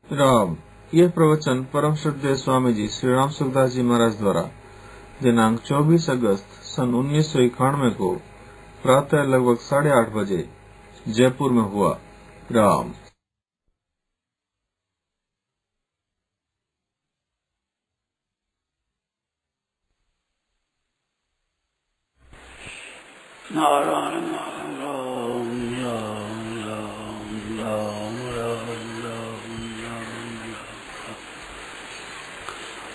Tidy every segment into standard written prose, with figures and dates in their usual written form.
राम। यह प्रवचन परम श्रद्धेय स्वामी जी श्री राम सुखदास जी महाराज द्वारा दिनांक 24 अगस्त सन 1991 को प्रातः लगभग 8:30 बजे जयपुर में हुआ। राम। नारायण नारायण राम राम राम राम राम राम राम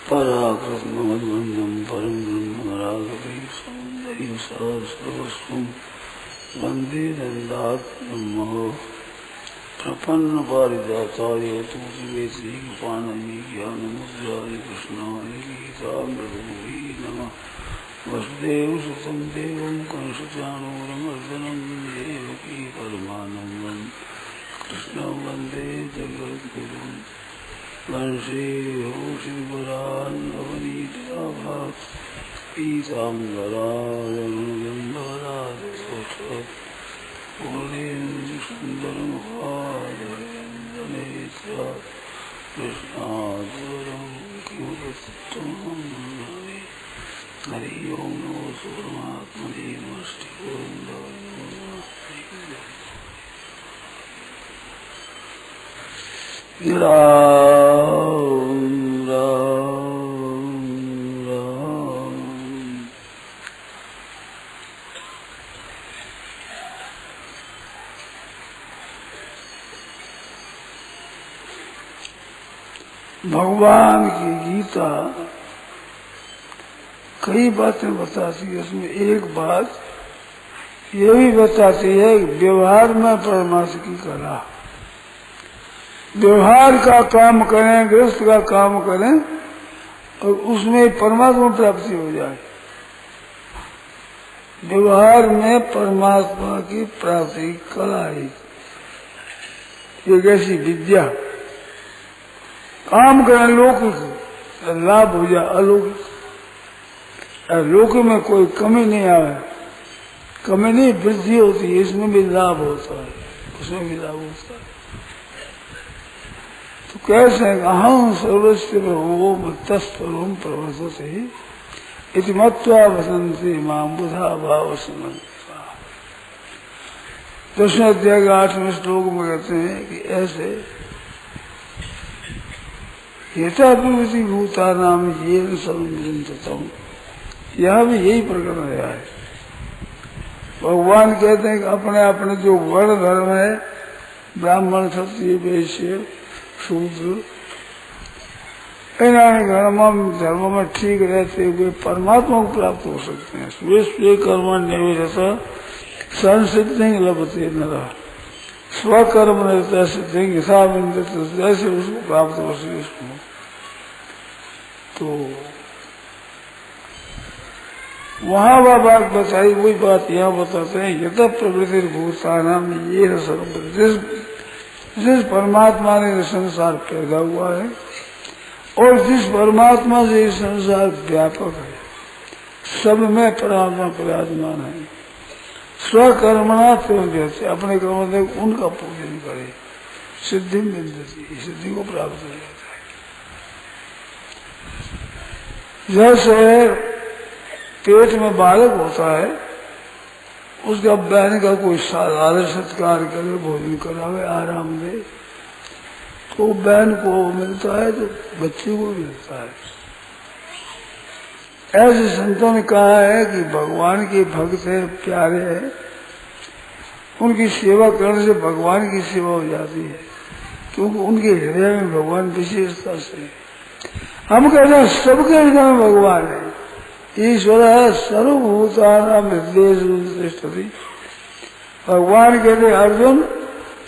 पराकृत मदबंधम परम ब्रह्म राघवे सौंदर्य सर्वस्वं वंदे दंडात्मो प्रपन्न पारिजाताय तुलसी पाणि ज्ञानमुद्राय कृष्णाय गीतामृतमूले नमः। वसुदेव सुतं देवं कंसचाणूरमर्दनं देवकी परमानन्दं कृष्णं वन्दे जगद्गुरुं। वंशे श्रीवरान् नवनीताभात् पीताम्बरायणगन्धराजसोषत् पूर्णेन्दुसुन्दरमुखादरेन्द्रनेत्रा कृष्णाद्वरं किमुपस्थं हरि ओम नमो परमात्मने नमस्ते गोविन्दाय नमः। राम राम राम। भगवान की गीता कई बातें बताती है, उसमें एक बात ये भी बताती है कि व्यवहार में परमार्थ की कला। व्यवहार का काम करें, गृहस्थ का काम करें और उसमें परमात्मा प्राप्ति हो जाए। व्यवहार में परमात्मा की प्राप्ति कला है, एक ऐसी विद्या। काम करें लौकिक, लाभ हो जाए अलौकिक। लोक में कोई कमी नहीं आवे, कमी नहीं वृद्धि होती है, इसमें भी लाभ होता है, उसमें भी लाभ होता है। तो कैसे अहम सर्वस्व प्रभो मत्तस्परम प्रवर्तते इति मत्वा वसंते मां बुधा भाव समन्विता। 10वें अध्याय के 8वें श्लोक में कहते हैं कि ऐसे हेताभिवृत्ति भूतानाम येन सर्वमिदं। यह भी यही प्रकरण रहा है। भगवान कहते हैं कि अपने अपने जो वर्ण धर्म है, ब्राह्मण क्षत्रिय वैश्य शूद्र, इन धर्मों में ठीक रहते हुए परमात्मा को प्राप्त हो सकते हैं। स्वे कर्म निवेदता संसिद्धि लभते नरा स्वकर्म रहता सिद्धि यथा जैसे उसको प्राप्त हो सके उसको। तो वहाँ वह बात बताई, वही बात यहाँ बताते हैं। यथ प्रवृत्ति भूतानाम ये जिस परमात्मा ने संसार पैदा हुआ है और जिस परमात्मा से ये संसार व्यापक है, सब में परमात्मा विराजमान है। स्वकर्मणा जैसे अपने कर्म से उनका पूजन करे, सिद्धि मिलती, सिद्धि को प्राप्त हो जाता है। जैसे पेट में बालक होता है, उसका बहन का कोई आदर सत्कार करे, भोजन करावे, आराम दे, तो बहन को मिलता है तो बच्चे को मिलता है। ऐसे संतों ने कहा है कि भगवान के भक्त है, प्यारे हैं, उनकी सेवा करने से भगवान की सेवा हो जाती है, क्योंकि उनके हृदय में भगवान विशेषता से। हम कहते हैं सबके हृदय में भगवान है। ईश्वर सर्वभूतानां हृदयेषु तिष्ठति। भगवान कहते अर्जुन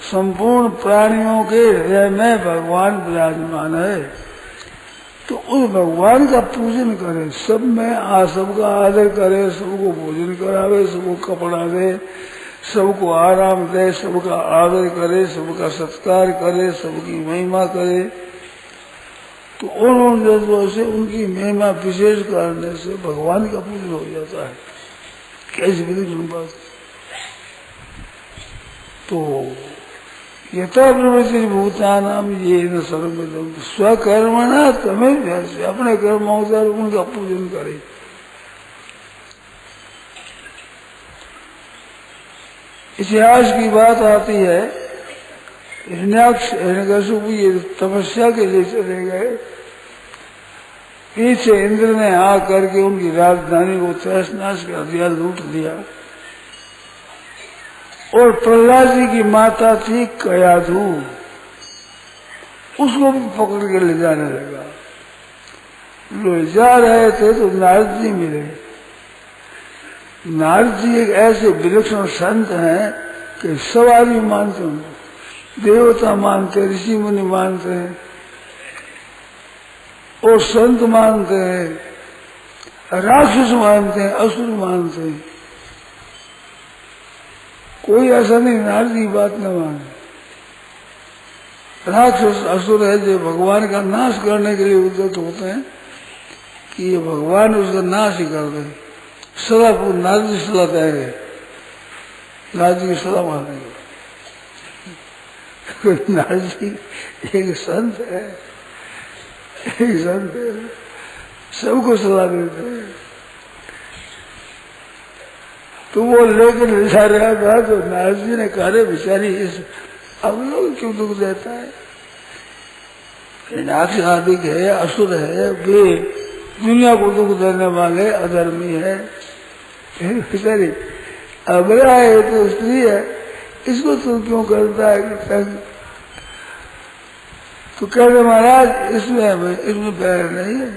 संपूर्ण प्राणियों के हृदय में भगवान विराजमान है। तो उस भगवान का पूजन करे, सब में सबका आदर करे, सबको भोजन करावे, सबको कपड़ा दे, सबको आराम दे, सबका आदर करे, सबका सत्कार करे, सबकी महिमा करे। तो उन जज्बों से उनकी महिमा विशेष करने से भगवान का पूजन हो जाता है। कैसी विधि बात। तो यथा प्रवृत्ति भूतानाम ये न सर्वविदम स्वकर्मणा तमें व्यास्य, अपने कर्म अनुसार उनका पूजन करे। इतिहास की बात आती है, हिरण्यकशिपु ये तपस्या के लिए चले गए, पीछे इंद्र ने आ करके उनकी राजधानी को तहस नहस कर दिया, लूट दिया। और प्रहलाद जी की माता थी कयाधु, उसको भी पकड़ के ले जाने लगा। ले जा रहे थे तो नारद जी मिले। नारद जी एक ऐसे विलक्षण संत हैं कि सब आदमी मानते हैं, देवता मानते हैं, ऋषि मुनि मानते हैं और संत मानते हैं, राक्षस मानते हैं, असुर मानते हैं। कोई ऐसा नहीं नारद की बात न माने। राक्षस असुर है जो भगवान का नाश करने के लिए उद्यत होते हैं कि ये भगवान उसका नाश ही कर दे। सदा नारद जी सलाह कह रहे, नारद जी की सलाह मानेंगे। नारद जी एक संत है, एक संत है, सबको सलाह देते हैं। तो वो लेकर ले जा रहा था तो नारद जी ने कहा, रे बेचारी इस अब लोग क्यों दुख देता है, राक्षस आदि है, असुर है, वे दुनिया को दुख देने वाले अधर्मी है, बेचारी अबला है तो स्त्री है, इसको तू क्यों करता है। तो कहते महाराज इसमें पैर नहीं है,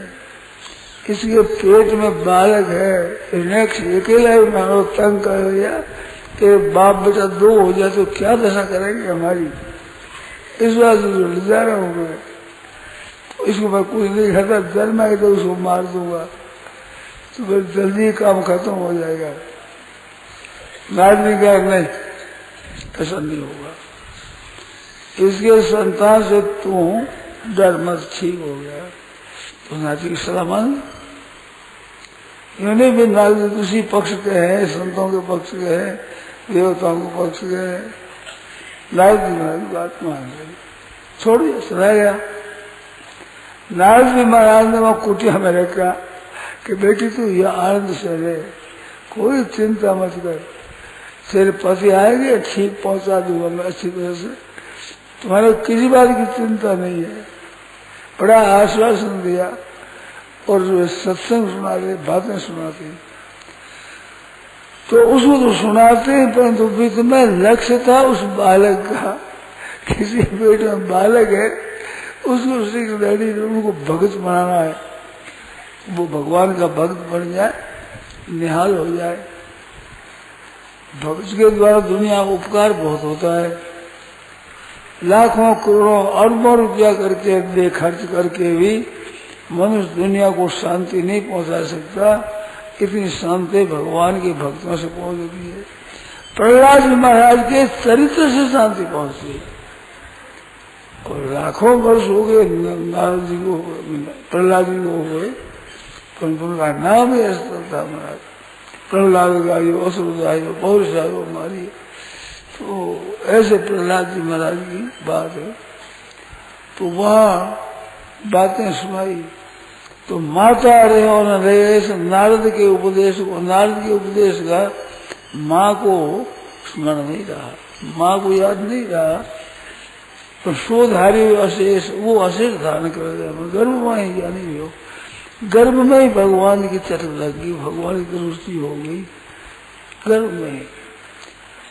इसके पेट में बालक है, नेक्स्ट अकेला ही मानो तंग कर दिया कि बाप बेटा दो हो जाए तो क्या दशा करेंगे हमारी, इस बात से ले जा रहा हूँ मैं। इसको मैं कुछ नहीं खाता, जन्म आए तो उसको मार दूंगा तो फिर जल्दी काम खत्म हो जाएगा। नारद ने कहा नहीं, ऐसा नहीं होगा, इसके संतान से तू डर मत, ठीक हो गया। तो नारद की सलाह मान, इन्होंने भी नारद उसी पक्ष के हैं, संतों के पक्ष के हैं, देवताओं के पक्ष के हैं। नारद जी महाराज बात मान गई, छोड़ दिया, चला गया। नारद जी महाराज ने वहां कुटिया में रखा कि बेटी तू यह आनंद से रहे, कोई चिंता मत कर, तेरे पति आएंगे, ठीक पहुंचा दूंगा मैं अच्छी तरह से, तुम्हारे किसी बात की चिंता नहीं है। बड़ा आश्वासन दिया और जो सत्संग सुनाते, बातें सुनाते, तो उसको तो सुनाते, परंतु वित्त में लक्ष्य था उस बालक का, किसी पेट में बालक है, उसको श्री डैडी उनको भगत बनाना है, वो भगवान का भक्त बन जाए, निहाल हो जाए। भक्त के द्वारा दुनिया का उपकार बहुत होता है, लाखों करोड़ों अरबों रुपया करके दे खर्च करके भी मनुष्य दुनिया को शांति नहीं पहुंचा सकता, इतनी शांति भगवान के भक्तों से पहुंचती है। प्रहलाद जी महाराज के चरित्र से शांति पहुंचती है। और लाखों वर्ष हो गए नारद जी को, प्रहलाद जी को हो गए, परंतु उनका नाम ही ऐसा था महाराज, प्रहलाद गायो असुर गायो पौरुषायो मारी। तो ऐसे प्रहलाद जी महाराज की बात है। तो वहाँ बातें सुनाई तो माता रहे और न रहे, नारद के उपदेश का माँ को स्मरण नहीं रहा, माँ को याद नहीं रहा। तो शोधारी अशेष, वो अशेष धारण कर दिया, गर्भ में ही ज्ञानी हो, गर्भ में ही भगवान की चट लग गई, भगवान की दृष्टि हो गई, गर्भ में ही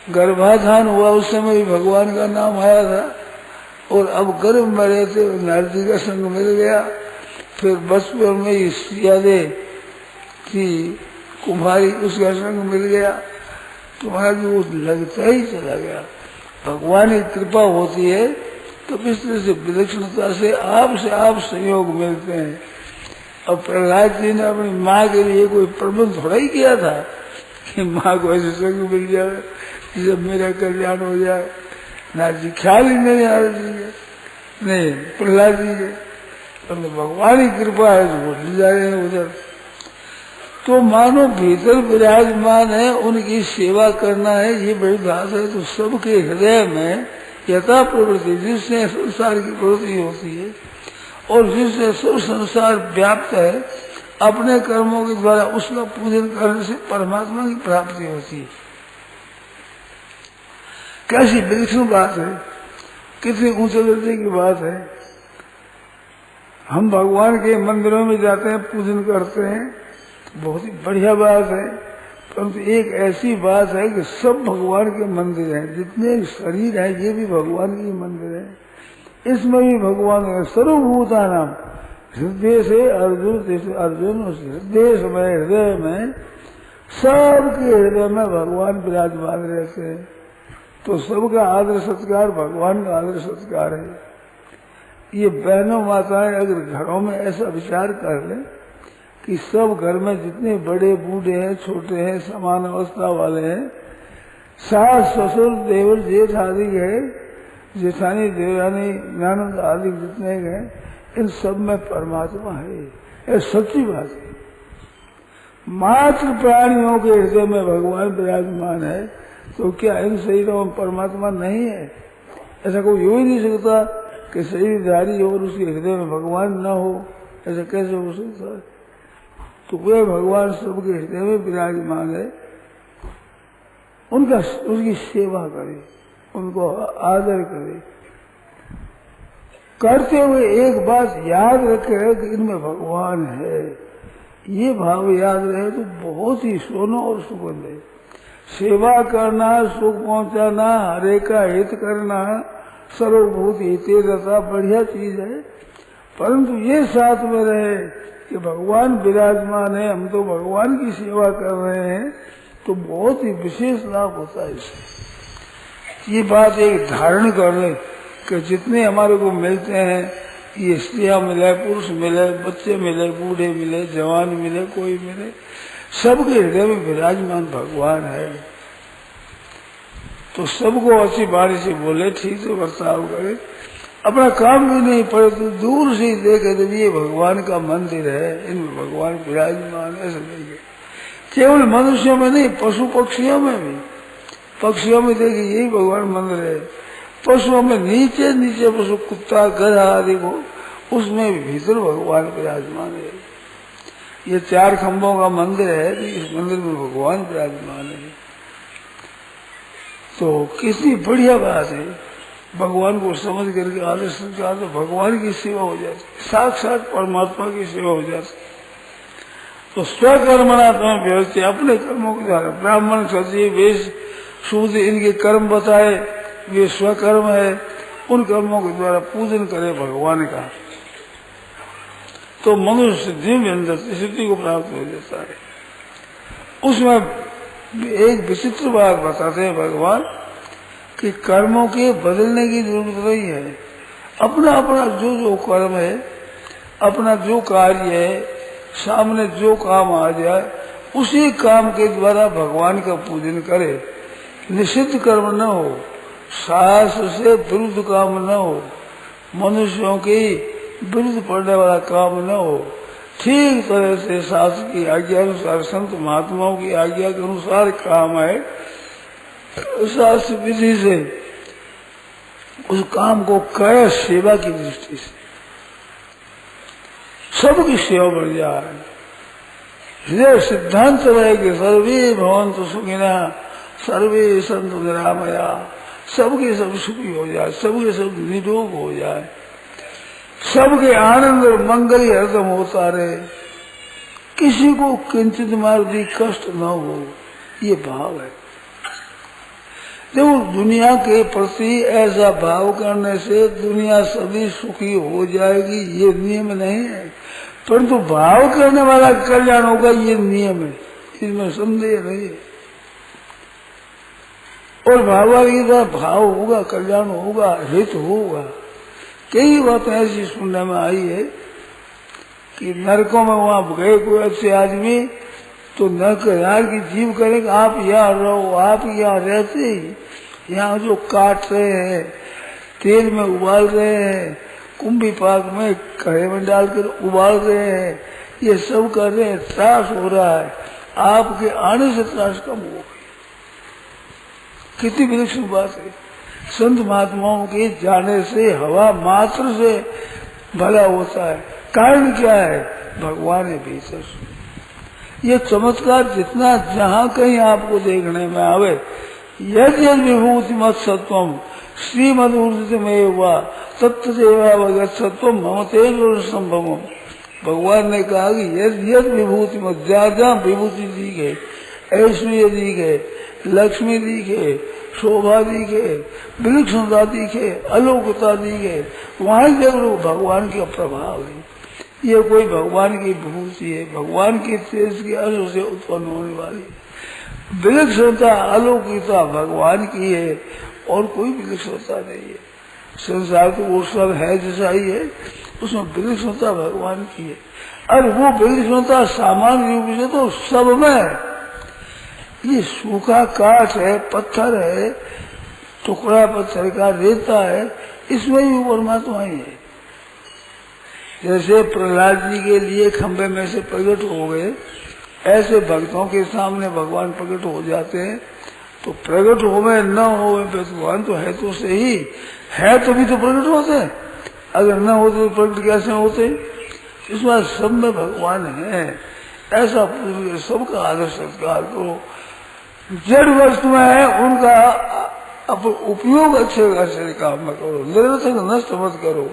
गर्भाधान हुआ, उस समय भी भगवान का नाम आया था। और अब गर्भ में रहते नारद जी का संग मिल गया। फिर बचपन में ही सियादे की कुम्हारी, उसका संग मिल गया, तुम्हारा वो लगता ही चला गया। भगवान की कृपा होती है तो इस तरह से विलक्षणता से आप संयोग मिलते हैं। अब प्रहलाद जी ने अपनी माँ के लिए कोई प्रबंध थोड़ा ही किया था कि माँ को ऐसे संग मिल जाए जब मेरा कल्याण हो जाए। नारद जी ख्याल ही नहीं, नारद जी के नहीं, प्रहलाद जी के, तो भगवान की कृपा है तो वो ले जा रहे हैं उधर। तो मानो भीतर विराजमान है, उनकी सेवा करना है, ये बड़ी बात है। तो सबके हृदय में यथा प्रवृत्ति, जिससे संसार की प्रवृत्ति होती है और जिससे सब संसार व्याप्त है, अपने कर्मों के द्वारा उसका पूजन करने से परमात्मा की प्राप्ति होती है। कैसी विलक्षण बात है, कितनी ऊंचे दर्जे की बात है। हम भगवान के मंदिरों में जाते हैं, पूजन करते हैं, बहुत ही बढ़िया बात है। परंतु एक ऐसी बात है कि सब भगवान के मंदिर हैं, जितने शरीर है ये भी भगवान के मंदिर है। इसमें भी भगवान है। सर्वभूता नाम हृदय से अर्जुन उस हृदय में सबके हृदय में भगवान विराजमान रहते हैं। तो सबका आदर सत्कार भगवान का आदर सत्कार है। ये बहनों माताएं अगर घरों में ऐसा विचार कर ले कि सब घर में जितने बड़े बूढ़े हैं, छोटे हैं, समान अवस्था वाले हैं, सास ससुर देवर जेठ आदि है, जेठानी देवरानी ननद आदि जितने हैं, इन सब में परमात्मा है। यह सच्ची बात है। मात्र प्राणियों के हृदय में भगवान विराजमान है, तो क्या इन शरीरों में परमात्मा नहीं है? ऐसा कोई हो ही नहीं सकता कि शरीरधारी और उसके हृदय में भगवान न हो। ऐसा कैसे हो सकता है? तो वे भगवान सबके हृदय में विराजमान है। उसकी सेवा करे, उनको आदर करे। करते हुए एक बात याद रखे कि इनमें भगवान है। ये भाव याद रहे तो बहुत ही सोना और सुगंध है। सेवा करना, सुख पहुंचाना, हरे का हित करना, सर्वभूत हिते रहता बढ़िया चीज है। परंतु ये साथ में रहे कि भगवान विराजमान है, हम तो भगवान की सेवा कर रहे हैं, तो बहुत ही विशेष लाभ होता है इससे। ये बात एक धारण कर ले कि जितने हमारे को मिलते हैं, ये स्त्रियां मिले, पुरुष मिले, बच्चे मिले, बूढ़े मिले, जवान मिले, कोई मिले, सबके हृदय में विराजमान भगवान है। तो सबको अच्छी बाणी से बोले, ठीक से बर्ताव करे, अपना काम भी नहीं पड़े तो दूर से ही देखे तो ये भगवान का मंदिर है, इनमें भगवान विराजमान ऐसे देखे। केवल मनुष्यों में नहीं, पशु पक्षियों में भी, पक्षियों में देखे यही भगवान मंदिर है। पशुओं में नीचे नीचे पशु, कुत्ता, गधा आदि को, उसमें भी भीतर भगवान विराजमान है। ये 4 खंभों का मंदिर है, तो इस मंदिर में भगवान विराजमान है। तो कितनी बढ़िया बात है। भगवान को समझ करके आदर सत्कार, तो भगवान की सेवा हो जाती, साक्षात परमात्मा की सेवा हो जाती। तो स्वकर्मणा तुम्हें व्यवस्थित, अपने कर्मों के द्वारा, ब्राह्मण क्षत्रिय वैश्य शूद्र इनके कर्म बताए, वे स्वकर्म है, उन कर्मों के द्वारा पूजन करे भगवान का, तो मनुष्य सिद्धि में अंदर सिद्धि को प्राप्त हो जाता है। उसमें एक विचित्र बात बताते हैं भगवान कि कर्मों के बदलने की जरूरत नहीं है। अपना अपना जो कर्म है, अपना जो कार्य है, सामने जो काम आ जाए, उसी काम के द्वारा भगवान का पूजन करे। निषिद्ध कर्म न हो, शास्त्र से विरुद्ध काम न हो, मनुष्यों के विरुद्ध पड़ने वाला काम न हो, ठीक तरह से शास्त्र की आज्ञा अनुसार, संत महात्माओं की आज्ञा के अनुसार काम है, शास्त्र विधि से उस काम को करे, सेवा की दृष्टि से सबकी सेवा बढ़ जाए। ये सिद्धांत रहे कि सर्वे भवन्तु सुखिनः, सर्वे सन्तु निरामया, सबके सब सुखी हो जाए, सबके सब निरोग हो जाए, सबके आनंद और मंगल ही हरदम होता रहे, किसी को किंचित मात्र कष्ट न हो, ये भाव है। देखो, दुनिया के प्रति ऐसा भाव करने से दुनिया सभी सुखी हो जाएगी, ये नियम नहीं है। परंतु भाव करने वाला कल्याण होगा, ये नियम है, इसमें संदेह नहीं है। और भाव वाले का भाव होगा, कल्याण होगा, हित होगा। कई बातें ऐसी सुनने में आई है कि नरकों में वहां गए कोई अच्छे आदमी, तो नरक की जीव करेगा, आप यहाँ रहो, आप यहाँ रहते ही यहाँ जो काट रहे हैं, तेल में उबाल रहे हैं, कुंभी पाक में कड़े में डालकर उबाल रहे हैं, ये सब कर रहे हैं, त्रास हो रहा है, आपके आने से त्रास कम हो गई। कितनी विलक्षण बात है। संत महात्माओं के जाने से हवा मात्र से भला होता है। कारण क्या है? भगवान है भीतर। ये चमत्कार जितना जहाँ कहीं आपको देखने में आवे, यद यद विभूति मत सत्वम श्रीमदूर्जित में हुआ तत्व सेवा भगत सत्वम मम तेज संभवम। भगवान ने कहा कि यद यद विभूति मत, जहाँ जहाँ विभूति दी गई, ऐश्वर्य दी गई, लक्ष्मी दी गई, शोभा दी गई, विलक्षणता दी गई, अलौकिकता दी गई, वहां देख लो भगवान का प्रभाव है। ये कोई भगवान की विभूति है, भगवान के तेज के अंश से उत्पन्न होने वाली विलक्षणता, अलौकिकता भगवान की है और कोई विलक्षणता नहीं है। संसार तो वो सब है जैसा ही है, उसमें विलक्षणता भगवान की है। और वो विलक्षणता सामान्य रूप से तो सब में है। ये सूखा काठ है, पत्थर है, टुकड़ा पत्थर का, रेता है, इसमें भी परमात्मा ही है। जैसे प्रहलाद जी के लिए खंबे में से प्रकट हो गए, ऐसे भक्तों के सामने भगवान प्रकट हो जाते हैं। तो प्रकट होवे न होवे भगवान तो है, तो सही है, तभी तो प्रकट होते। अगर न होते तो प्रकट कैसे होते? इस बार सब में भगवान है, ऐसा सबका आदर सत्कार करो। जड़ वस्तु में है उनका उपयोग अच्छे काम में करो, निरर्थक नष्ट मत करो,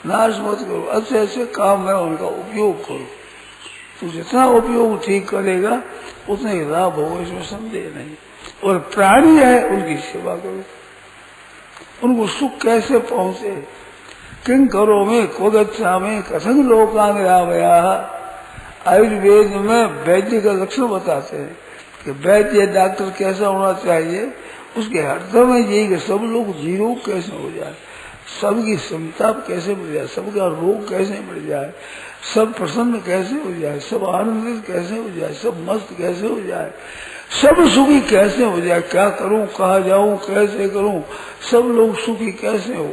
नाश मत करो, अच्छे अच्छे काम में उनका उपयोग करो। तो जितना उपयोग ठीक करेगा उतना ही लाभ होगा, इसमें संदेह नहीं। और प्राणी है उनकी सेवा करो, उनको सुख कैसे पहुंचे। किंग करो में कोगच्छा में कथन लोकांग रावया। आयुर्वेद में वैद्य का लक्षण बताते हैं कि वैद्य डॉक्टर कैसा होना चाहिए। उसके हृदय में यही कि सब लोग जीरोग कैसे हो जाए, सबकी संताप कैसे मिल जाए, सबका रोग कैसे मिल जाए, सब प्रसन्न कैसे हो जाए, सब आनंदित कैसे हो जाए, सब मस्त कैसे हो जाए, सब सुखी कैसे हो जाए। क्या करूं, कहाँ जाऊं, कैसे करूं, सब लोग सुखी कैसे हो,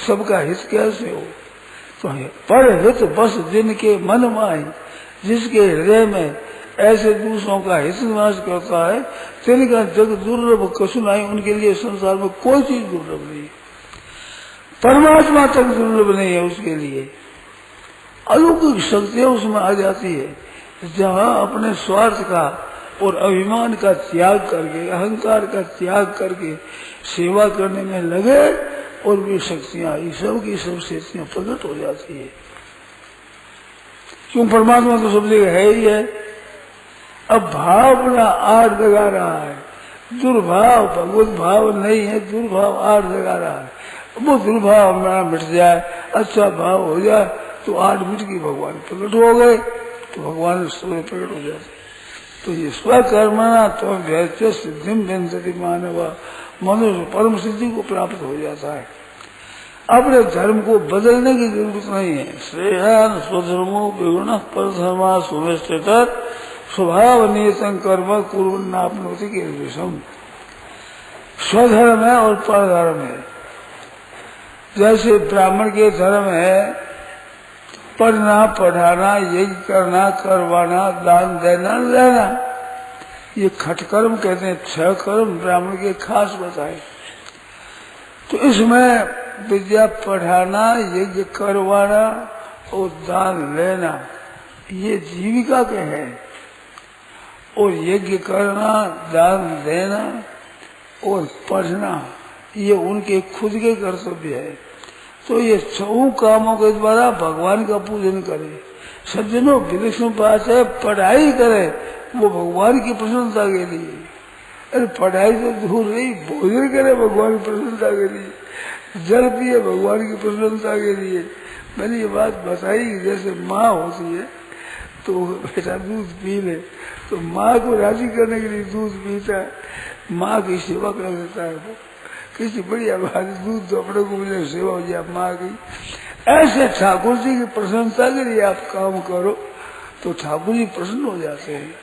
सबका हित कैसे हो। तो पर हित बस जिनके मन माई, जिसके हृदय में ऐसे दूसरों का हित नाश करता है, तिनका जग दुर्लभ कछु नहीं। उनके लिए संसार में कोई चीज दुर्लभ नहीं, परमात्मा तक दुर्लभ नहीं है उसके लिए। अलौकिक शक्तियां उसमें आ जाती है, जहाँ अपने स्वार्थ का और अभिमान का त्याग करके, अहंकार का त्याग करके सेवा करने में लगे, और भी शक्तियां, ईश्वर की सब शक्तियां प्रकट हो जाती है। क्यों? परमात्मा तो सब जगह है ही है। अब भाव अपना आड़ लगा रहा है, दुर्भाव भगवत भाव नहीं है, दुर्भाव आड़ लगा रहा है। वो दुर्भाव हमारा मिट जाए, अच्छा भाव हो जाए, तो आड़ मिट की भगवान प्रकट हो गए, तो भगवान सूर्य प्रकट हो जाते। तो ये स्वकर्मणा तो व्यक्ति सिद्धिम व्यंजति मानवा, मनुष्य परम सिद्धि को प्राप्त हो जाता है। अपने धर्म को बदलने की जरूरत नहीं है। श्रेयान स्वधर्मो विगुण परधर्मा सुनिश्चित स्वभाव नियतन कर्म कुर्वन्नाप्नोति के विषम। स्वधर्म है और परधर्म है। जैसे ब्राह्मण के धर्म है पढ़ना, पढ़ाना, यज्ञ करना, करवाना, दान देना, लेना, ये खटकर्म कहते हैं। 6 कर्म ब्राह्मण के खास बताए। तो इसमें विद्या पढ़ाना, यज्ञ करवाना और दान लेना, ये जीविका के हैं। और यज्ञ करना, दान देना और पढ़ना, ये उनके खुद के कर्तव्य है। तो ये 6 कामों के द्वारा भगवान का पूजन करें। सज्जनों, विलक्षण बात है, पढ़ाई करें वो भगवान की प्रसन्नता के लिए। अरे पढ़ाई तो दूर रही, भोजन करे भगवान की प्रसन्नता के लिए, जल पिए भगवान की प्रसन्नता के लिए। मैंने ये बात बताई, जैसे माँ होती है तो बेटा दूध पी ले, तो माँ को राजी करने के लिए दूध पीता है, माँ की सेवा कर देता है। वो किसी बढ़िया बात, दूध तो अपने को मिले, सेवा हो जाए माँ की। ऐसे ठाकुर जी की प्रसन्नता के लिए आप काम करो तो ठाकुर जी प्रसन्न हो जाते हैं।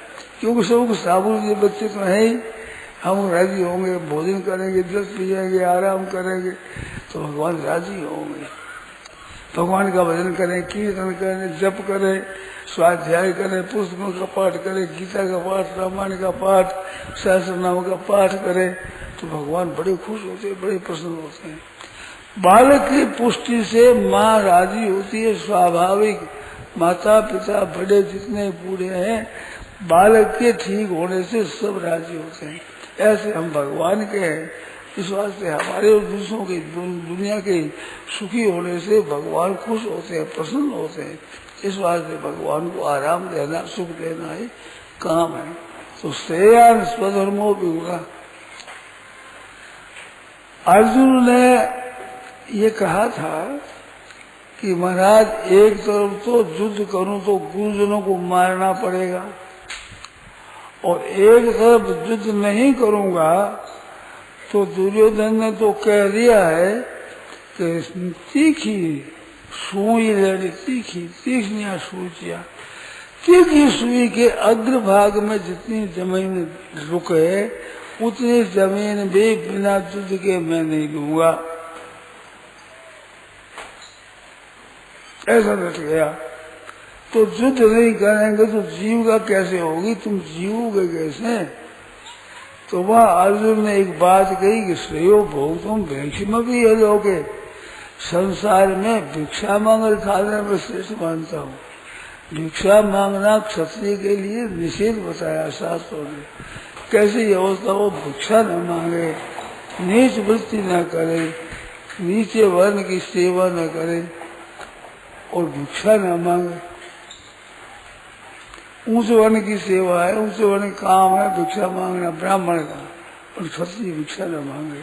क्योंकि सबको ठाकुर जी बच्चे तो है ही, हम राजी होंगे, भोजन करेंगे, जल पिएंगे, आराम करेंगे, तो भगवान राजी होंगे। भगवान का भजन करें, कीर्तन करें, जप करें, स्वाध्याय करें, पुस्तकों का पाठ करें, गीता का पाठ, रामायण का पाठ, सहस्रनाम का पाठ करें, तो तो भगवान बड़े खुश होते हैं, बड़े प्रसन्न होते हैं। बालक की पुष्टि से माँ राजी होती है, स्वाभाविक। माता पिता बड़े जितने बूढ़े हैं, बालक के ठीक होने से सब राजी होते हैं। ऐसे हम भगवान के हैं, इस वास्ते हमारे और दूसरों के दुनिया के सुखी होने से भगवान खुश होते हैं, प्रसन्न होते हैं। इस वास्ते भगवान को आराम देना, सुख देना ही काम है। तो श्रेयान स्वधर्मो विगुणा। अर्जुन ने ये कहा था कि महाराज एक तरफ तो युद्ध करूं तो गुरुजनों को मारना पड़ेगा, और एक तरफ युद्ध नहीं करूंगा तो दुर्योधन ने तो कह दिया है कि तीखी सुई लेनी, तीखनिया सूचिया। तीखी सुई के अग्रभाग में जितनी जमीन रुके उतनी जमीन भी बिना युद्ध के मैं नहीं लूंगा। ऐसा रट गया। तो युद्ध नहीं करेंगे तो जीविका कैसे होगी, तुम जीवोगे कैसे? तो वह अर्जुन ने एक बात कही कि श्रेयो भोक्तुम भिक्षम भी है लोगे। संसार में भिक्षा मांग खाने में श्रेष्ठ मानता हूँ। भिक्षा मांगना क्षत्रिय के लिए निषेध बताया शास्त्रों ने। कैसी अवस्था हो, भिक्षा न मांगे, नीच वृत्ति न करे, नीचे वर्ण की सेवा न करे और भिक्षा न मांगे। ऊंचे वर्ण की सेवा है, ऊंचे वर्ण काम है भिक्षा मांगना ब्राह्मण का, और क्षत्रिय भिक्षा न मांगे।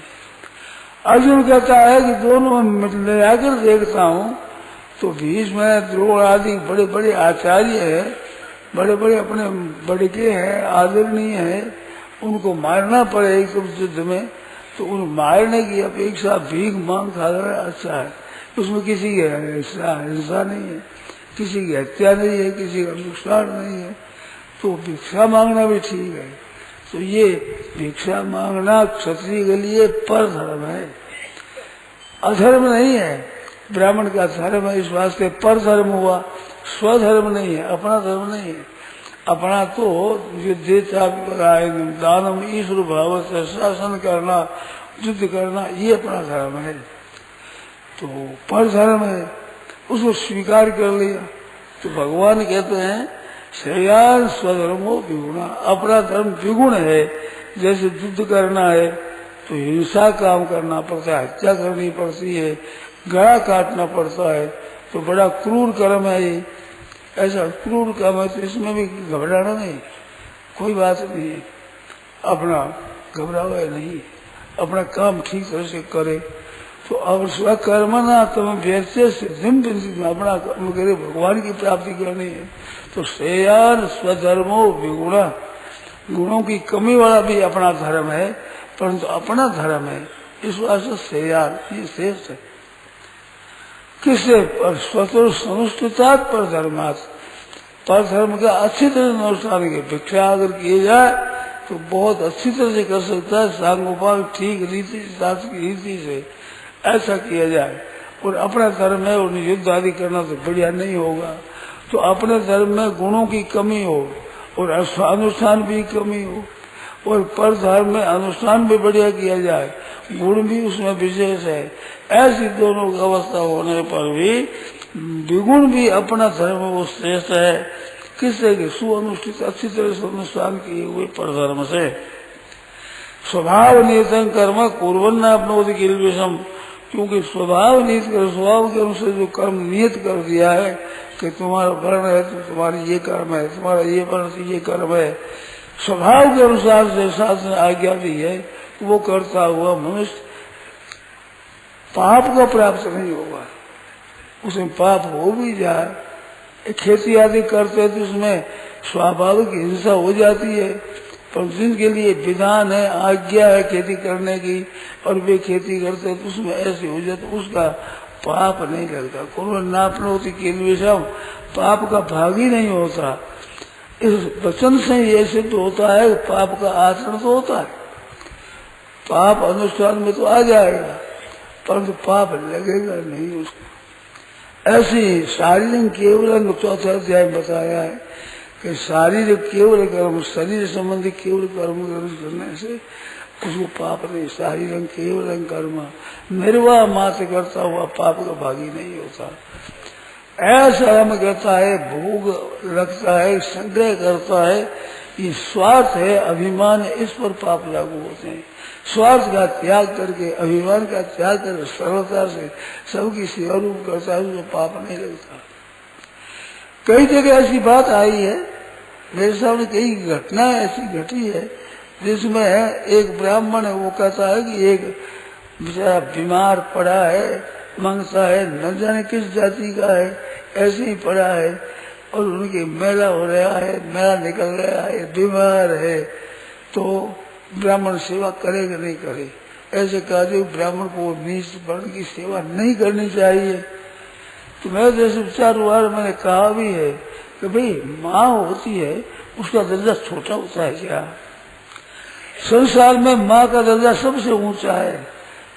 अर्जुन कहता है कि दोनों में आकर देखता हूँ तो भीष्म द्रोण आदि बड़े बड़े आचार्य है, बड़े बड़े अपने बड़के हैं, आदरणीय है, उनको मारना पड़े एक युद्ध में, तो उन मारने की अपेक्षा भीख मांग खाना अच्छा है। उसमें किसी की हिंसा नहीं है, किसी की हत्या नहीं है, किसी का नुकसान नहीं है, तो भिक्षा मांगना भी ठीक है। तो ये भिक्षा मांगना क्षत्रिय के लिए पर धर्म है, अधर्म नहीं है। ब्राह्मण का धर्म है, इस वास्ते पर धर्म हुआ, स्वधर्म नहीं है, अपना धर्म नहीं है। अपना तो युद्धेच्छा दानम ईश्वर भाव से शासन करना, युद्ध करना, ये अपना धर्म है। तो पर धर्म है, उसको स्वीकार कर लिया। तो भगवान कहते हैं श्रेयान स्वधर्मो विगुणा। अपना धर्म विगुण है। जैसे युद्ध करना है तो हिंसा काम करना पड़ता है, हत्या करनी पड़ती है, गला काटना पड़ता है, तो बड़ा क्रूर कर्म है ये। ऐसा क्रूर कर्म है, तो इसमें भी घबराना नहीं, कोई बात नहीं है। अपना घबरावा नहीं, अपना काम ठीक तरह से करे। तो अब स्वकर्म ना तुम व्यर्थे सिद्धिम बिंदित, अपना कर्म करे, भगवान की प्राप्ति करनी है। तो श्रेयान स्वधर्मो विगुणा। गुणों की कमी वाला भी अपना धर्म है, परंतु अपना धर्म है, इस वास्ते श्रेयान ये श्रेष्ठ है। किससे? स्वतः सनुष्ठिता पर धर्मात। पर धर्म का अच्छी तरह अनुष्ठान के भिक्षा अगर किए जाए तो बहुत अच्छी तरह से कर सकता है, सांगोपांग ठीक रीति शास्त्र की रीति से ऐसा किया जाए। और अपना धर्म है और युद्ध आदि करना तो बढ़िया नहीं होगा। तो अपने धर्म में गुणों की कमी हो और अनुष्ठान भी कमी हो, और पर धर्म में अनुष्ठान भी बढ़िया किया जाए, गुण भी उसमें विशेष है। ऐसी दोनों की अवस्था होने पर भी विगुण भी अपना धर्म वो श्रेष्ठ है। किससे? कि सुअनुष्ठित अच्छी तरह से अनुष्ठान किए हुए पर धर्म से। स्वभाव नियतन कर्म कुर्वन्न अपनोति किल विषम। क्योंकि स्वभाव नियत कर, स्वभाव के अनुसार जो कर्म नियत कर दिया है कि तुम्हारा वर्ण है तो तुम्हारी ये कर्म है, तुम्हारा ये वर्ण से ये कर्म है, स्वभाव के अनुसार से शास्त्र आज्ञा दी है, वो करता हुआ मनुष्य पाप को प्राप्त नहीं होगा। उसमें पाप हो भी जाए, खेती आदि करते तो उसमें स्वाभाविक हिंसा हो जाती है, पर जिनके लिए विधान है, आज्ञा है खेती करने की, और वे खेती करते तो उसमें ऐसे हो जाए तो उसका पाप नहीं लगता। कौन नापनोति किल विषम, पाप का भाग ही नहीं होता। इस वचन से ये सिद्ध होता है पाप का आचरण तो होता है, पाप अनुष्ठान में तो आ जाएगा, परंतु पाप लगेगा नहीं उसको। ऐसी शारीरिक केवल चौथा अध्याय बताया है कि शारीरिक केवल कर्म, शरीर संबंधी केवल कर्म करने से उसको पाप नहीं। शारीरं केवलं कर्म निर्वाह मात्र करता हुआ पाप का भागी नहीं होता। ऐसा हम कहता है, भोग रखता है, संग्रह करता है, ये स्वार्थ है, अभिमान है, इस पर पाप लागू होते हैं। स्वार्थ का त्याग करके, अभिमान का त्याग करके सरलता से सबकी सेवा रूप करता है, उसको पाप नहीं लगता। कई जगह ऐसी बात आई है, मेरे सामने कई घटना ऐसी घटी है जिसमें एक ब्राह्मण है, वो कहता है कि एक बेचारा बीमार पड़ा है, मांगता है, न जाने किस जाति का है, ऐसे ही पड़ा है और उनके मेला हो रहा है, मेला निकल रहा है, बीमार है, तो ब्राह्मण सेवा करेगा नहीं करे। ऐसे कहा जो ब्राह्मण को नीच वर्ण की सेवा नहीं करनी चाहिए। तो मैं जैसे विचार हुआ, मैंने कहा भी है कि भाई माँ होती है, उसका दर्जा छोटा होता है क्या? संसार में माँ का दर्जा सबसे ऊंचा है,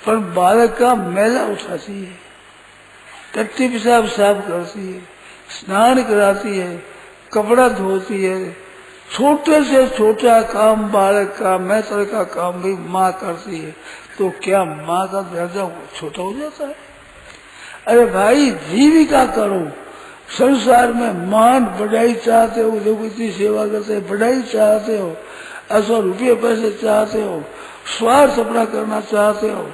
पर बालक का मैला उठाती है, टट्टी पेशाब साफ करती है, स्नान कराती है, कपड़ा धोती है, छोटे से छोटा काम बालक का मैत्र का काम भी माँ करती है। तो क्या माँ का दर्जा छोटा हो जाता है? अरे भाई, जीविका करो। संसार में मान बढ़ाई चाहते हो, लोग इतनी सेवा करते हैं, बढ़ाई चाहते हो, 100 रुपये पैसे चाहते हो, स्वार्थ अपना करना चाहते हो,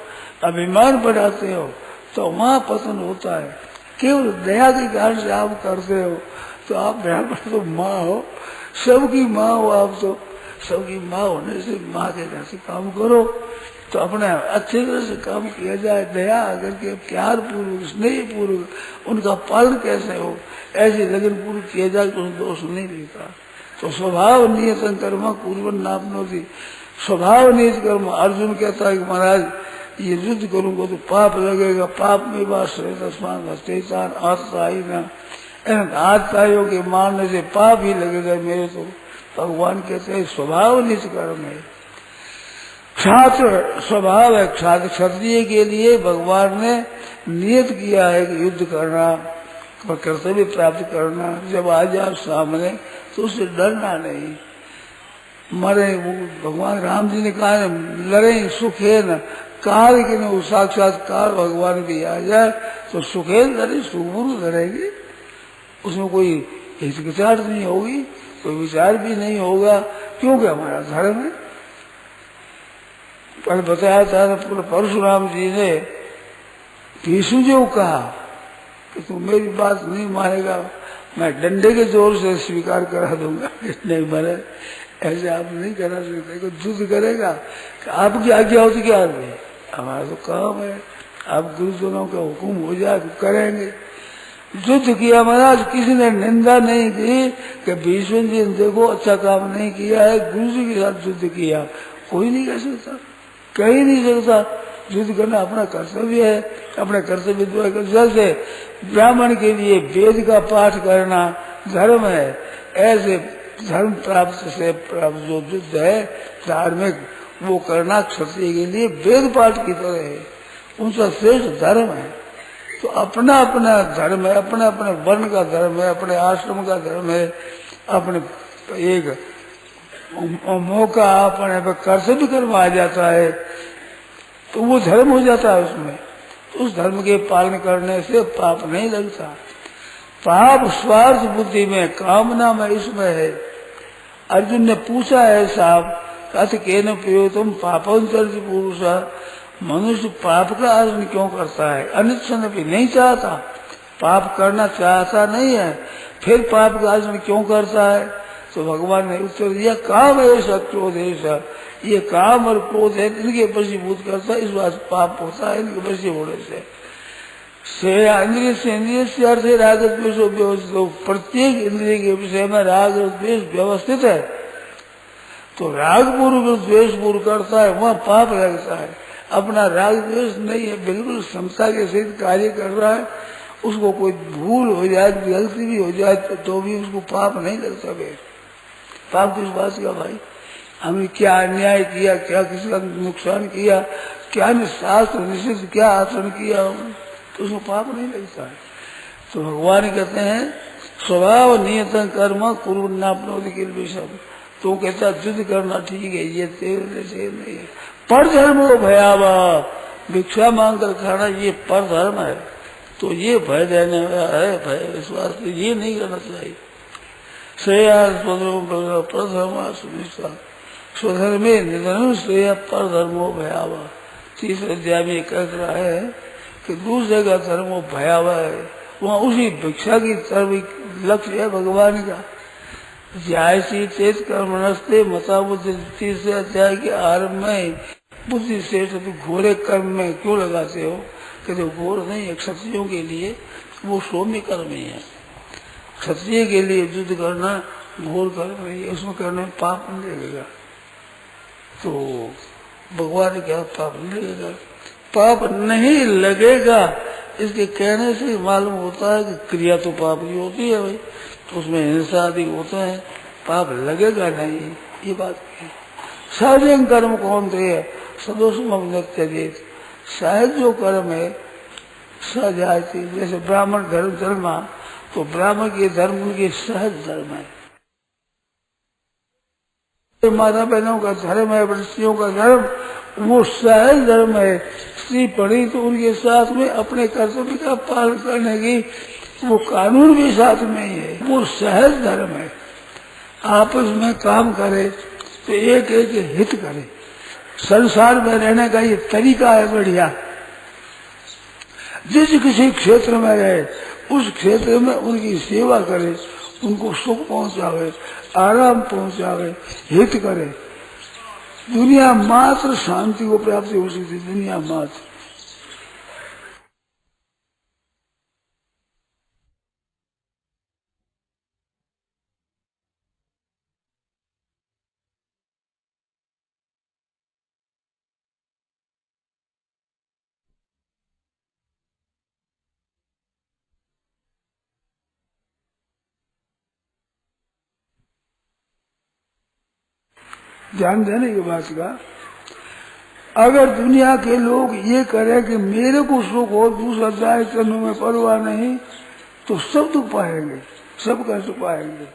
अभिमान बढ़ाते हो, तो वहाँ पतन होता है। केवल दया के कारण से आप करते हो, तो आप ब्राह्मण तो माँ हो, सबकी माँ हो आप, तो सबकी माँ होने से माँ के घर से काम करो, तो अपने अच्छी तरह से काम किया जाए, दया करके प्यार पूर्वक स्नेह पूर्वक उनका पालन कैसे हो, ऐसे लगन पूर्वक किया जाए तो दोष नहीं देता। तो स्वभाव नियत कर्म पूर्वन नापनोति, स्वभाव नियत कर्म। अर्जुन कहता है कि महाराज ये युद्ध करूंगा तो पाप लगेगा, पाप में बात आता ही ना, आत्ताइयों के मारने से पाप ही लगेगा मेरे। तो भगवान कहते हैं स्वभाव नियत कर्म है, छात्र स्वभाव है। छात्र क्षत्रिय के लिए भगवान ने नियत किया है कि युद्ध करना, कर्तव्य प्राप्त करना। जब आ जाए सामने तो उससे डरना नहीं। मरे, भगवान राम जी ने कहा लड़े सुखे न काल के न, साक्षात्कार भगवान भी आ जाए तो सुखे लड़े, सुखपूर्व लड़ेंगे, उसमें कोई हिचकिचाहट नहीं होगी, कोई विचार भी नहीं होगा, क्योंकि हमारा धर्म है। पर बताया था परशुराम जी ने भीष्म जी को कहा कि तू मेरी बात नहीं मानेगा, मैं डंडे के जोर से स्वीकार करा दूंगा। नहीं माने, ऐसे आप नहीं करा सकते, युद्ध करेगा। आपकी आज्ञा होती क्या? हमारा तो काम है, आप गुरुजनों का हुक्म हो जाए तो करेंगे। युद्ध किया महाराज, किसी ने निंदा नहीं की कि भीष्म जी ने देखो अच्छा काम नहीं किया है, गुरु जी के साथ युद्ध किया। कोई नहीं कह सकता, कहीं नहीं सकता। युद्ध करना अपना कर्तव्य है, अपने कर्तव्य द्वारा। जैसे ब्राह्मण के लिए वेद का पाठ करना धर्म है, ऐसे धर्म प्राप्त से प्राप्त जो युद्ध है धार्मिक, वो करना क्षत्रिय के लिए वेद पाठ की तरह है, उनका श्रेष्ठ धर्म है। तो अपना अपना धर्म है, अपने अपने वर्ण का धर्म है, अपने आश्रम का धर्म है, अपने एक मौका अपने कर्तव्य कर्म आ जाता है तो वो धर्म हो जाता है उसमें। तो उस धर्म के पालन करने से पाप नहीं लगता। पाप स्वार्थ बुद्धि में, कामना में, इसमें है। अर्जुन ने पूछा है साहब, कथ के न पियो तुम पापंचर्ज पुरुष, मनुष्य पाप का आचरण क्यों करता है? अनिच्छन भी नहीं चाहता, पाप करना चाहता नहीं है, फिर पाप का आचरण क्यों करता है? तो भगवान ने उत्तर दिया, काम ऐसा क्रोध ऐसा, ये काम और क्रोध है, इनके वशीभूत करता है, इस बात पाप होता है इनके वशी होने से। इंद्रिय से इंद्रिय से अर्थ है राग द्वेष व्यवस्थित। प्रत्येक इंद्रिय के विषय में राग और द्वेष व्यवस्थित है, तो राग पूर्व द्वेष पूर्व करता है, वहाँ पाप लगता है। अपना राग द्वेष नहीं है, बिल्कुल क्षमता के सहित कार्य कर रहा है, उसको कोई भूल हो जाए, गलती भी हो जाए तो भी उसको पाप नहीं लगता। पाप किस बात का भाई? हमने क्या अन्याय किया, क्या किसी का नुकसान किया, क्या शास्त्र निषिद्ध क्या आचरण किया, तो उसको पाप नहीं लगता है। तो भगवान कहते हैं स्वभाव नियत कर्म कुरुन्नापनोति किल विषम। तो कहता युद्ध करना ठीक है, ये तेरे से नहीं है, पर धर्मो भयावा, भिक्षा मांगकर खाना ये पर धर्म है। तो ये भय देने वाला है, भय विश्वास ये नहीं करना चाहिए। श्रेया परधर्म सुनिश्चित, स्वधर्मे निधन श्रेया पर धर्मो भयावा। तीसरे अध्याय में कह रहा है कि दूसरे का धर्म वो भयावह है, वहाँ उसी भिक्षा की तरफ लक्ष्य है भगवान का। जायसी चेत कर्मणस्ते मता बुद्धि, तीसरे अध्याय के आरंभ में बुद्धि श्रेष्ठ, तो घोरे कर्म में क्यों लगाते हो? कहते घोर नहीं है क्षत्रियों के लिए, वो सौम्य कर्म ही है। क्षत्रिय के लिए युद्ध करना घोर कर्म नहीं है, उसमें करने में पाप नहीं लगेगा। तो भगवान ने क्या पाप नहीं लगेगा? पाप नहीं लगेगा इसके कहने से मालूम होता है कि क्रिया तो पाप की होती है भाई, तो उसमें हिंसा आदि होते हैं, पाप लगेगा नहीं, ये बात है। सहज कर्म कौन थे? सदोषम त्यजेत, सहज जो कर्म है सहज आती, जैसे ब्राह्मण धर्म धर्मा, तो ब्राह्मण के धर्म उनके सहज धर्म है। माता बहनों का धर्म है, स्त्रियों का धर्म वो सहज धर्म है। स्त्री पढ़ी तो उनके साथ में अपने कर्तव्य का पालन करने की वो कानून भी साथ में ही है, वो सहज धर्म है। आपस में काम करे तो एक एक हित करे, संसार में रहने का ये तरीका है बढ़िया। जिस किसी क्षेत्र में रहे उस क्षेत्र में उनकी सेवा करे, उनको सुख पहुंचावे, आराम पहुंचावे, हित करे। दुनिया मात्र शांति को प्राप्ति हो सकती, दुनिया मात्र। ध्यान देने की बात का, अगर दुनिया के लोग ये करें कि मेरे को सुख हो, दूसरा जाए करने में परवाह नहीं, तो सब दुख पाएंगे, सब कष्ट पाएंगे।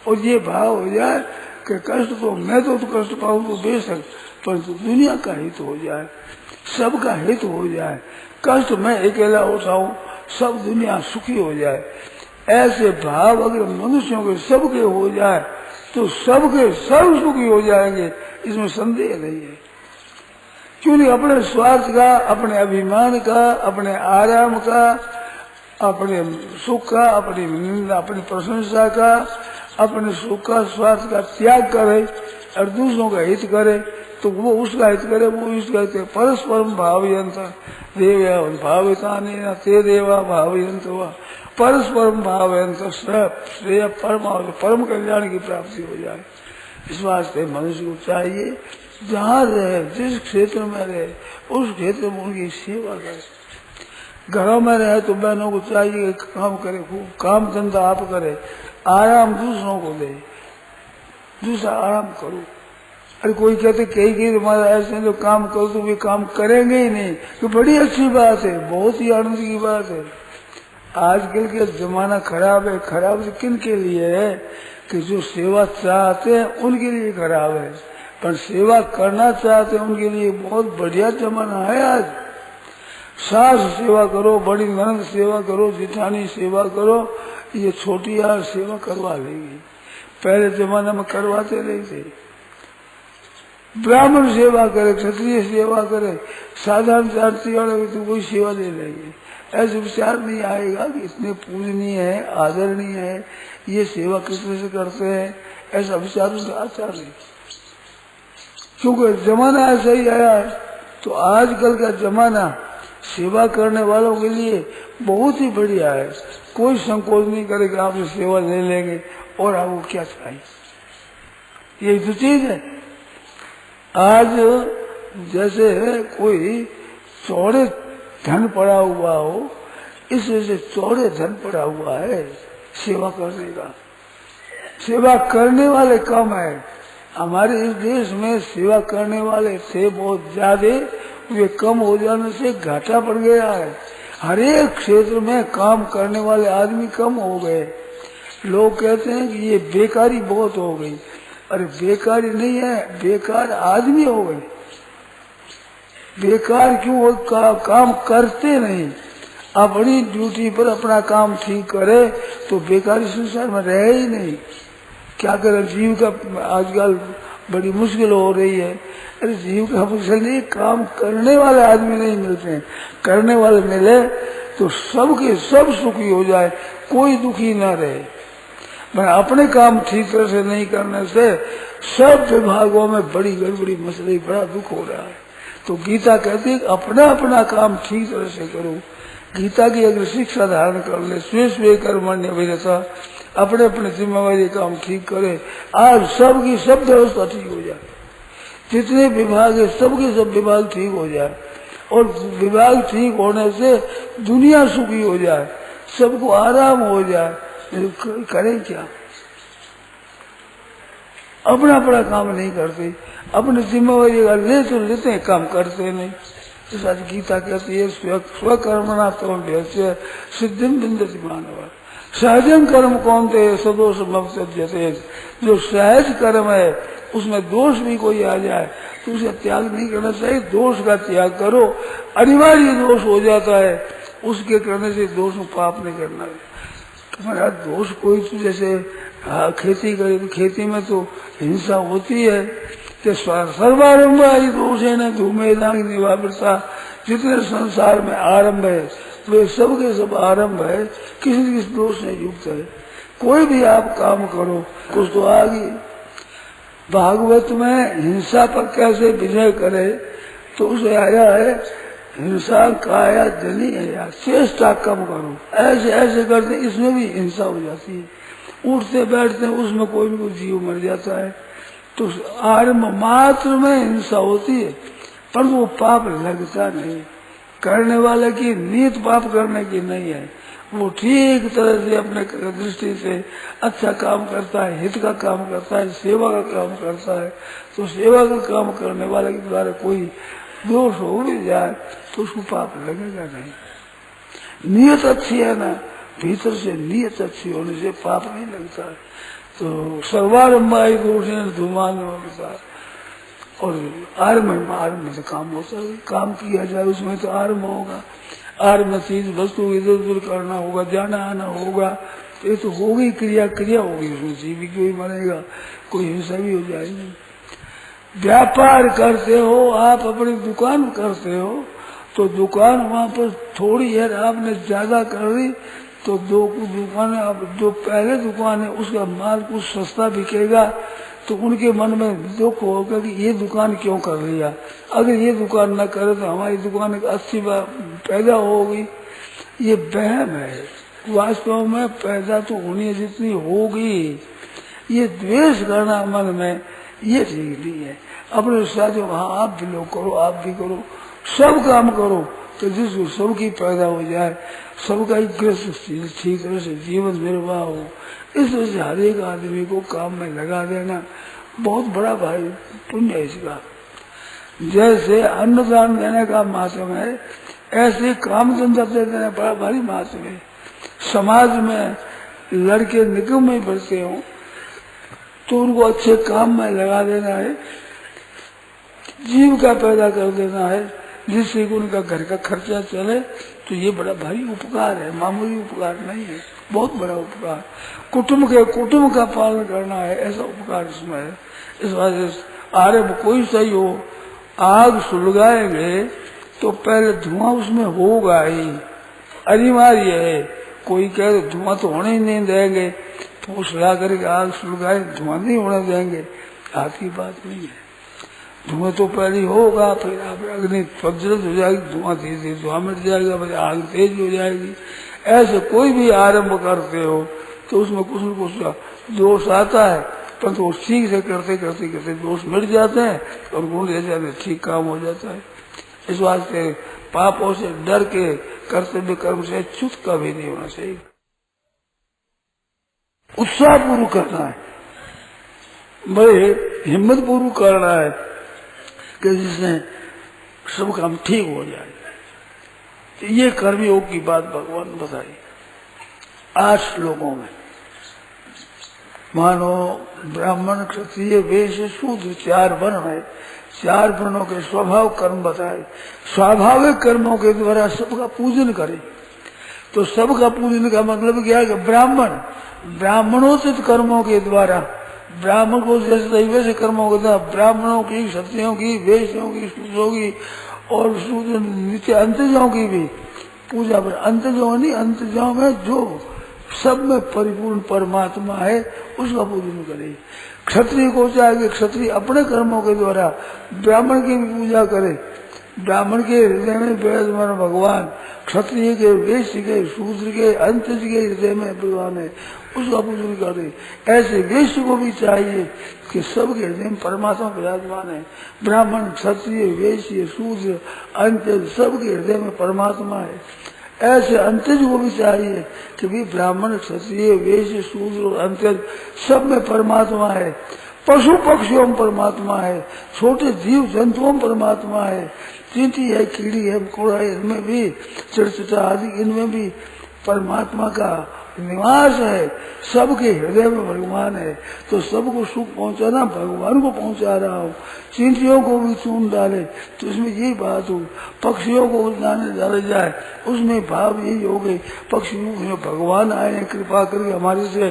और ये भाव हो जाए कि कष्ट तो मैं तो कष्ट पाऊं तो बेशक, परंतु दुनिया का हित हो जाए, सबका हित हो जाए, कष्ट मैं अकेला उठाऊं, सब दुनिया सुखी हो जाए, ऐसे भाव अगर मनुष्यों के सबके हो जाए तो सबके सब सुखी हो जाएंगे, इसमें संदेह नहीं है। क्योंकि अपने स्वार्थ का, अपने अभिमान का, अपने आराम का, अपने सुख का, अपनी निंदा, अपनी प्रशंसा का, अपने सुख का, स्वार्थ का त्याग करे और दूसरों का हित करे, तो वो उसका हित करे, वो इसका हित करे। परस्परम भावयंत देव भाविता ते देवा भावयंत हुआ, परस्परम भावयंत श्रेय परम कल्याण की प्राप्ति हो जाए। इस वास्ते मनुष्य को चाहिए जहाँ रहे, जिस क्षेत्र में रहे, उस क्षेत्र में उनकी सेवा करे। घरों में रहे तो बहनों को चाहिए काम करे, खूब काम धंधा आप करे, आराम दूसरों को दे, दूसरा आराम करो। अरे कोई कहते कहीं तुम्हारा ऐसे जो काम करो तो वे काम करेंगे ही नहीं, तो बड़ी अच्छी बात है, बहुत ही आनंद की बात है। आजकल के जमाना खराब है, खराब तो किन के लिए है कि जो सेवा चाहते हैं उनके लिए खराब है, पर सेवा करना चाहते हैं उनके लिए बहुत बढ़िया जमाना है। आज सास सेवा करो, बड़ी ननद सेवा करो, जिठानी सेवा करो, ये छोटी यार सेवा करवा लेगी, पहले जमाने में करवाते नहीं थे। ब्राह्मण सेवा करे, क्षत्रिय सेवा करे, साधारण जाति वाले तो कोई सेवा दे लेंगे, ऐसे विचार नहीं आएगा कि इतने पूजनीय है, आदरणीय है, ये सेवा किस तरह से करते हैं, ऐसा विचार आता नहीं, क्योंकि जमाना ऐसा ही आया है। तो आजकल का जमाना सेवा करने वालों के लिए बहुत ही बढ़िया है, कोई संकोच नहीं करेगा, आपसे सेवा ले लेंगे और आपको क्या चाहिए, यही तो चीज है। आज जैसे कोई चौड़े धन पड़ा हुआ हो, इस वजह से चौड़े धन पड़ा हुआ है सेवा करने का, सेवा करने वाले कम है। हमारे इस देश में सेवा करने वाले थे बहुत ज्यादा, वे कम हो जाने से घाटा पड़ गया है। हर एक क्षेत्र में काम करने वाले आदमी कम हो गए। लोग कहते हैं कि ये बेकारी बहुत हो गई, अरे बेकारी नहीं है, बेकार आदमी हो गए। बेकार क्यों वो काम करते नहीं, अपनी ड्यूटी पर अपना काम ठीक करे तो बेकारी संसार में रहे ही नहीं। क्या करें, जीव का आजकल बड़ी मुश्किल हो रही है। अरे जीव का मुश्किल नहीं, काम करने वाले आदमी नहीं मिलते हैं। करने वाले मिले तो सबके सब सुखी हो जाए, कोई दुखी ना रहे। मैं अपने काम ठीक तरह से नहीं करने से सब विभागों में बड़ी गड़बड़ी मसले, बड़ा दुख हो रहा है। तो गीता कहती है अपना अपना काम ठीक तरह से करो। गीता की अगर शिक्षा धारण कर ले, स्वे स्वे कर्मण्य विरता, अपने अपने जिम्मेवारी काम ठीक करे, आज सबकी सब व्यवस्था ठीक हो जाए। जितने विभाग है सबके सब विभाग ठीक हो जाए, और विभाग ठीक होने से दुनिया सुखी हो जाए, सबको आराम हो जाए। करें क्या? अपना अपना काम नहीं करते, अपनी जिम्मेवारी ले तो लेते हैं, काम करते नहीं। इस आज गीता कहती है स्वकर्मणा तम व्यस्य सिद्धिम बिंदति मानव। सहजन कर्म कौन थे सदोष मवत्यते। जो सहज कर्म है उसमें दोष भी कोई आ जाए तो उसे त्याग नहीं करना चाहिए। दोष का त्याग करो, अनिवार्य दोष हो जाता है, उसके करने से दोष में पाप नहीं करना है। तुम्हारा दोष कोई तो जैसे खेती करे तो खेती में तो हिंसा होती है कि सर्वारंभ आई दोष है न धूमे निवावृता। जितने संसार में आरंभ है वे सबके सब आरंभ है, किसी किसी दोष नहीं युक्त है। कोई भी आप काम करो कुछ तो आगे। भागवत में हिंसा पर कैसे विजय करे तो उसे आया है हिंसा काया जनी है यार, चेष्टा कम करो। ऐसे ऐसे करते इसमें भी हिंसा हो जाती है, उठते बैठते उसमें कोई भी कोई जीव मर जाता है। तो आरंभ मात्र में हिंसा होती है पर वो पाप लगता नहीं। करने वाले की नीत पाप करने की नहीं है, वो ठीक तरह से अपने दृष्टि से अच्छा काम करता है, हित का काम करता है, सेवा का काम करता है। तो सेवा का काम करने वाले के द्वारा कोई दोष हो भी जाए तो उसको पाप लगेगा नहीं। नियत अच्छी है ना, भीतर से नियत अच्छी होने से पाप नहीं लगता है। तो सर्वारंभाई दोष धूमान होता, और आरम्भ से काम होता है। काम किया जाए उसमें तो आरम्भ होगा, आरम्भ चीज वस्तु इधर उधर करना होगा, जाना आना होगा, तो ये तो होगी क्रिया, क्रिया होगी, उसमें जीव भी कोई मरेगा, कोई हिंसा भी हो जाएगी। व्यापार करते हो आप, अपनी दुकान करते हो तो दुकान वहाँ पर थोड़ी है, आपने ज्यादा कर दी तो दो दुकान, आप जो पहले दुकान है उसका माल कुछ सस्ता बिकेगा तो उनके मन में दुख होगा कि ये दुकान क्यों कर लिया, अगर ये दुकान न करे तो हमारी दुकान एक अच्छी पैदा होगी। ये वहम है, वास्तव में पैदा तो होनी जितनी होगी। ये द्वेष करना मन में ये ठीक नहीं है। अपने साथ हाँ आप भी लोग करो, आप भी करो, सब काम करो तो जिसको सबकी पैदा हो जाए, सबका ही ग्रस्त ठीक तरह से जीवन निर्वाह हो। इस वजह से हर एक आदमी को काम में लगा देना बहुत बड़ा भाई पुण्य है इसका। जैसे अन्नदान देने का महत्व है, ऐसे काम धंधा देने बड़ा भारी महत्व है। समाज में लड़के निगम में बढ़ते हो तो उनको अच्छे काम में लगा देना है, जीविका पैदा कर देना है, जिससे कि उनका घर का खर्चा चले। तो ये बड़ा भारी उपकार है, मामूली उपकार नहीं है, बहुत बड़ा उपकार। कुटुंब का पालन करना है, ऐसा उपकार इसमें है। इस वजह से आरंभ कोई सही हो, आग सुलगाएंगे तो पहले धुआं उसमें होगा ही, अनिवार्य है। कोई कहे तो धुआं तो होने ही नहीं देंगे, तो सुलगा करके आग सुलगाए धुआं नहीं होने देंगे, हाथ की बात नहीं है। धुआं तो पहले होगा, फिर अग्नि प्रज्वलित हो जाएगी, धुआं धीरे धीरे धुआं मिट जाएगा, फिर आग तेज हो जाएगी। ऐसे कोई भी आरंभ करते हो तो उसमें कुछ न कुछ दोष आता है, परंतु वो ठीक से करते करते करते दोष मिट जाते हैं और गुण ले जाते, ठीक काम हो जाता है। इस वास्ते पापों से डर के कर्तव्य कर्म से च्युत का भी नहीं होना चाहिए। उत्साह पूर्वक करना है, बड़े हिम्मत पूर्वक करना है कि जिससे सब काम ठीक हो जाए। तो ये कर्मयोग की बात भगवान बताई 8 श्लोकों में। मानो ब्राह्मण क्षत्रिय वैश्य शूद्र 4 वर्ण है, 4 वर्णों के स्वभाव कर्म बताए। स्वाभाविक कर्मों के द्वारा सबका पूजन करे। तो सबका पूजन का मतलब क्या है कि ब्राह्मणोचित कर्मों के द्वारा, ब्राह्मण को जैसे दैव से कर्मों के द्वारा ब्राह्मणों की, क्षत्रियों की, वैश्यों की, शूद्रों की और नीचे अंतजों की भी पूजा पर। अंतजों नहीं, अंतजों में जो सब में परिपूर्ण परमात्मा है उसका पूजन करे। क्षत्रिय को चाहे क्षत्रिय अपने कर्मों के द्वारा ब्राह्मण की भी पूजा करे। ब्राह्मण के हृदय में विराजमान भगवान, क्षत्रिय के, वैश्य के, शूद्र के, अंतज के हृदय में भगवान है, उसका पूजन करे। ऐसे वैश्य को भी चाहिए कि सबके हृदय में परमात्मा विराजमान है। ब्राह्मण, क्षत्रिय, वैश्य, शूद्र, अंतज सबके हृदय में परमात्मा है। ऐसे अंतज को भी चाहिए कि भी ब्राह्मण, क्षत्रिय, वैश्य, शूद्र और अंतज सब में परमात्मा है। पशु पक्षियों में परमात्मा है, छोटे जीव जंतुओं में परमात्मा है, चींटी है, कीड़ी है, मकोड़ा है, इनमें भी चिड़चिटा आदि इनमें भी परमात्मा का निवास है। सबके हृदय में भगवान है। तो सबको सुख पहुंचाना भगवान को पहुंचा रहा हूँ। चींटियों को भी चून डाले तो इसमें यही बात हो, पक्षियों को दाने डाले जाए उसमें भाव यही हो गई। पक्षियों में भगवान आए हैं कृपा करके हमारे से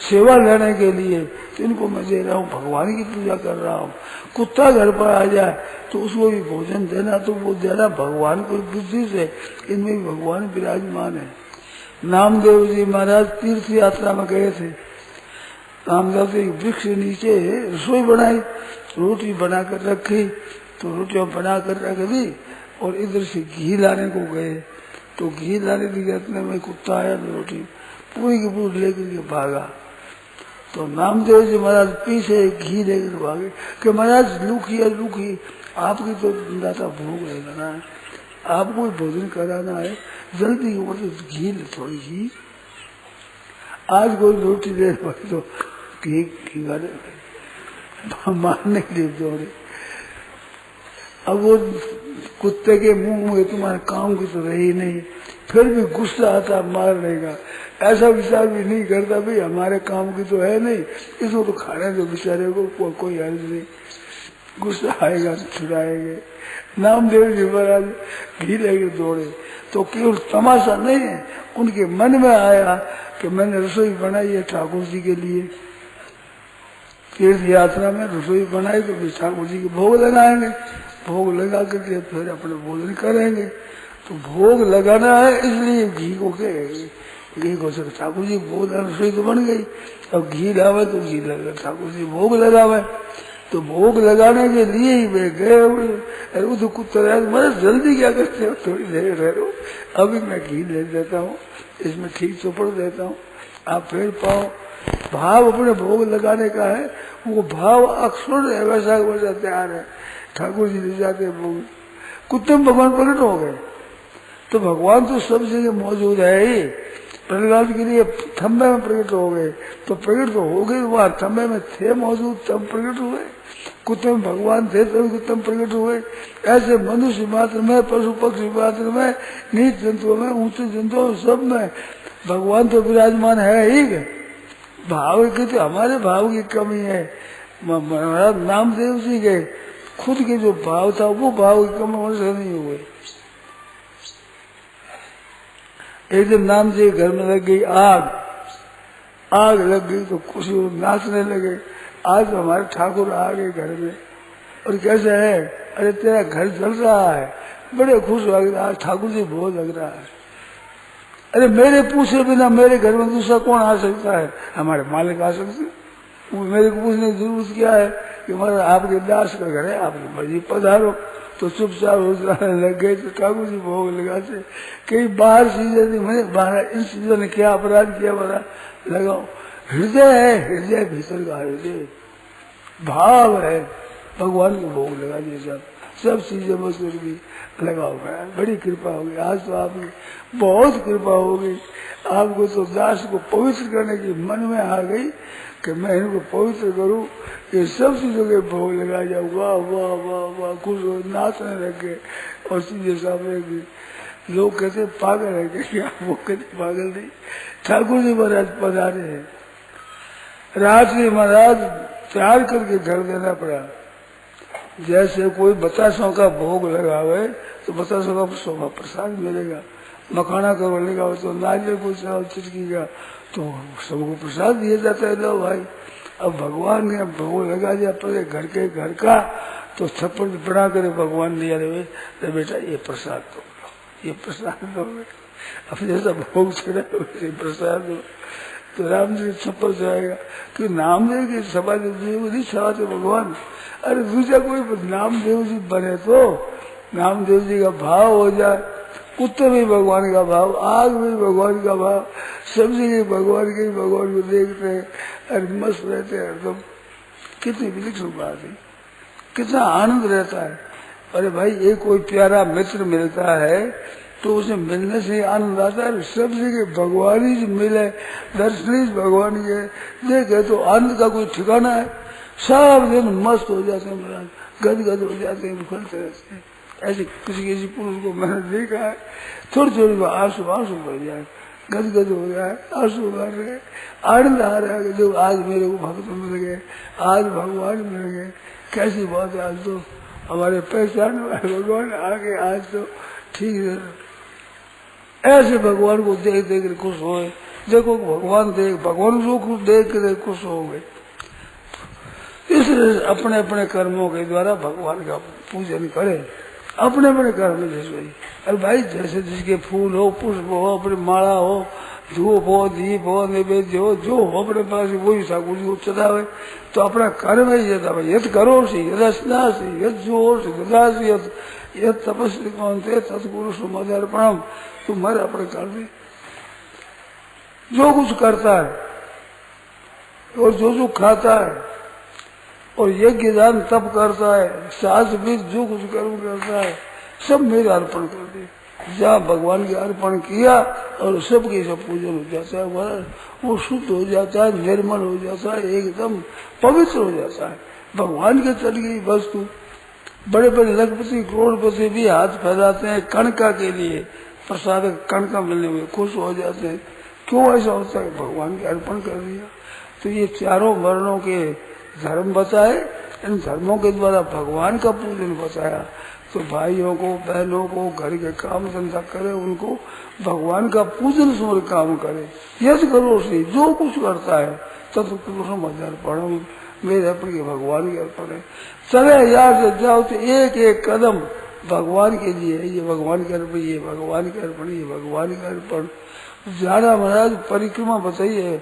सेवा लेने के लिए, तो इनको मैं दे रहा हूँ, भगवान की पूजा कर रहा हूँ। कुत्ता घर पर आ जाए तो उसको भी भोजन देना, तो वो देना भगवान को बुद्धि से। इनमें भी भगवान विराजमान है। नामदेव जी महाराज तीर्थ यात्रा में गए थे। नामदेव जी वृक्ष नीचे रसोई बनाई, रोटी बनाकर रखी, तो रोटियां बनाकर रख दी और इधर से घी लाने को गए। तो घी लाने की इतने में कुत्ता आया तो रोटी पूरी की पूरी लेकर के भागा। तो नामदेव जी महाराज पीछे घी लेकर भागे कि महाराज लूखी आपकी तो दाता भूख रहेगा ना, आपको भोजन कराना है, जल्दी घी ले, थोड़ी घी, आज कोई रोटी दे तो घी मारने के लिए दौड़े। अब वो कुत्ते के मुंह में तुम्हारे काम की तो रही नहीं, फिर भी गुस्सा आता मारने का। ऐसा विचार भी नहीं करता भाई हमारे काम की तो है नहीं, इसको तो खाने दो बेचारे को, कोई हर्ज नहीं। गुस्सा आएगा तो छुड़ाएंगे। नामदेव जी महाराज घी लेके दौड़े। तो केवल तमाशा नहीं है, उनके मन में आया कि मैंने रसोई बनाई है ठाकुर जी के लिए। तीर्थ यात्रा में रसोई बनाई तो फिर ठाकुर जी के भोग लगाएंगे, भोग लगा करके फिर अपने भोजन करेंगे। तो भोग लगाना है इसलिए घी को घी को ठाकुर जी भोग रसोई तो बन गई। अब घी लावे तो घी लगा ठाकुर जी भोग लगावे। तो भोग लगाने के लिए ही वे गए। वो तो कुत्ता मैं जल्दी क्या करते हो, थोड़ी देर रह लो, अभी मैं घी ले देता हूँ, इसमें ठीक चौपड़ देता हूँ, आप फिर पाओ। भाव अपने भोग लगाने का है, वो भाव अक्सर है वैसा तैयार है। ठाकुर जी ले जाते भोग, कुत्ते में भगवान प्रकट हो गए। तो भगवान तो सब जगह मौजूद है ही। प्रहलाद के लिए थम्बे में प्रकट हो गए, तो प्रकट तो हो गए, वहां थम्बे में थे मौजूद तब प्रकट हुए। कुत्ते में भगवान थे तब कुत्ते में प्रकट हुए। ऐसे मनुष्य मात्र में, पशु पक्षी मात्र में, नीच जंतुओं में, ऊंचे जंतुओं सब में भगवान तो विराजमान है ही। भाव की तो हमारे भाव की कमी है। महाराज नामदेव जी के खुद के जो भाव था वो भाव की कमी उनसे नहीं हुए। एक दिन नाम जी घर में लग गई आग लग गई तो खुशी नाचने लगे, आज हमारे ठाकुर आ गए घर में। और कैसे है, अरे तेरा घर जल रहा है, बड़े खुश हो गए, आज ठाकुर जी बहुत लग रहा है। अरे मेरे पूछे बिना मेरे घर में दूसरा कौन आ सकता है, हमारे मालिक आ सकते। मेरे को पूछने की जरूरत क्या है कि हमारा आपके दास का घर है, आपकी मर्जी पधारो। तो चुपचाप जाने लग गए। तो ठाकुर जी भोग लगाते, कई बाहर चीजें थी, मैंने बाहर इन चीजों ने क्या अपराध किया बड़ा लगाओ। हृदय है, हृदय भीतर का हृदय भाव है, भगवान को भोग लगा दिया। सब चीजें मजबूत भी लगाओ गया, बड़ी कृपा होगी। आज तो आपकी बहुत कृपा होगी, आपको तो दास को पवित्र करने की मन में आ गई कि मैं इनको पवित्र करूं, ये सब चीजों के भोग लगा जाऊँ। वाह वाह वाह वाह, खुश हो नाचने लगे और चीजें सामने की। लोग कहते पागल है क्या, वो कहते पागल नहीं। ठाकुर जी महाराज पधारे हैं, रात्रि महाराज तैयार करके घर देना पड़ा। जैसे कोई बतासों का भोग लगावे तो बतासों का शोभा प्रसाद मिलेगा, मखाना का लगावे तो नारियल को चिटकीगा तो सबको प्रसाद दिया जाता है। लो भाई, अब भगवान ने भोग लगा दिया पहले घर के घर का, तो थप्पड़ बना कर भगवान दिया रे बेटा ये प्रसाद दो, ये प्रसाद दो बेटा। अब जैसा भोग चढ़ा वैसे प्रसाद दो, तो राम जी थप्पड़ जाएगा कि नामदेव की सभा नहीं सभाते भगवान। अरे दूसरा कोई नामदेव जी बने तो नामदेव जी का भाव हो जाए, कुत्ते में भगवान का भाव, आग में भगवान का भाव, सब्जी के भगवान के भगवान को देखते हैं, अरे मस्त रहते हैं एकदम। कितनी विलक्षण बात है, कितना आनंद रहता है। अरे भाई एक कोई प्यारा मित्र मिलता है तो उसे मिलने से आनंद आता है। सब जगह भगवान ही मिले, दर्शन भगवान के देखे तो आनंद का कोई ठिकाना है। सब दिन मस्त हो जाते हैं महाराज, गदगद हो जाते हैं, उखड़ते रहते हैं। ऐसे किसी पुरुष को मैंने देखा है, थोड़ी थोड़ी आंसू बढ़ जाए, गदगद हो जाए, आंसू भर रहे, आनंद आ रहा है कि जो आज मेरे को भक्त मिल गए, आज भगवान मिल गए, कैसी बात है। आज तो हमारे पहचान वाले भगवान आगे, आज तो ठीक है। ऐसे भगवान को देख देख कर खुश हो। देखो भगवान को खुश देख के खुश हो गए। इसलिए अपने अपने कर्मों के द्वारा भगवान का पूजन करे, अपने अपने कर्म जैसे। अरे भाई जैसे जिसके फूल हो, पुष्प हो, अपनी माला हो, धूप हो, दीप हो, निवेद्य हो, जो हो अपने पास वही ठाकुर जी को चढ़ावे। तो अपना कर्म ही यद करो सी यदस्नासी यद जोर से गदासी यद तपस्वी कौन थे तत्पुरुष मदर्पणम। तुम्हारे अपने कर्म जो कुछ करता है और जो खाता है और यज्ञ दान तप करता है, सास भी जो कुछ कर्म करता है सब मेरे अर्पण कर दे। जहाँ भगवान के अर्पण किया और सबके सब पूजन हो जाता है, वो शुद्ध हो जाता है, निर्मल हो जाता है, एकदम पवित्र हो जाता है। भगवान के चल गई वस्तु। बड़े बड़े लखपति करोड़पति भी हाथ फैलाते हैं कणका के लिए, प्रसाद कणका मिलने में खुश हो जाते हैं। क्यों ऐसा होता है? भगवान के अर्पण कर दिया। तो ये चारों वर्णों के धर्म बताए, इन धर्मों के द्वारा भगवान का पूजन बताया। तो भाइयों को, बहनों को घर के काम धंधा करे, उनको भगवान का पूजन स्मरण काम करे। यद करो से जो कुछ करता है तत्पुरुषम अर्पणम, मेरे अर्पण के भगवान के अर्पण है। चले यार से जाओ तो एक एक कदम भगवान के लिए है, ये भगवान के अर्पण, ये भगवान के अर्पण, ये भगवान के अर्पण। जाना महाराज परिक्रमा बताइए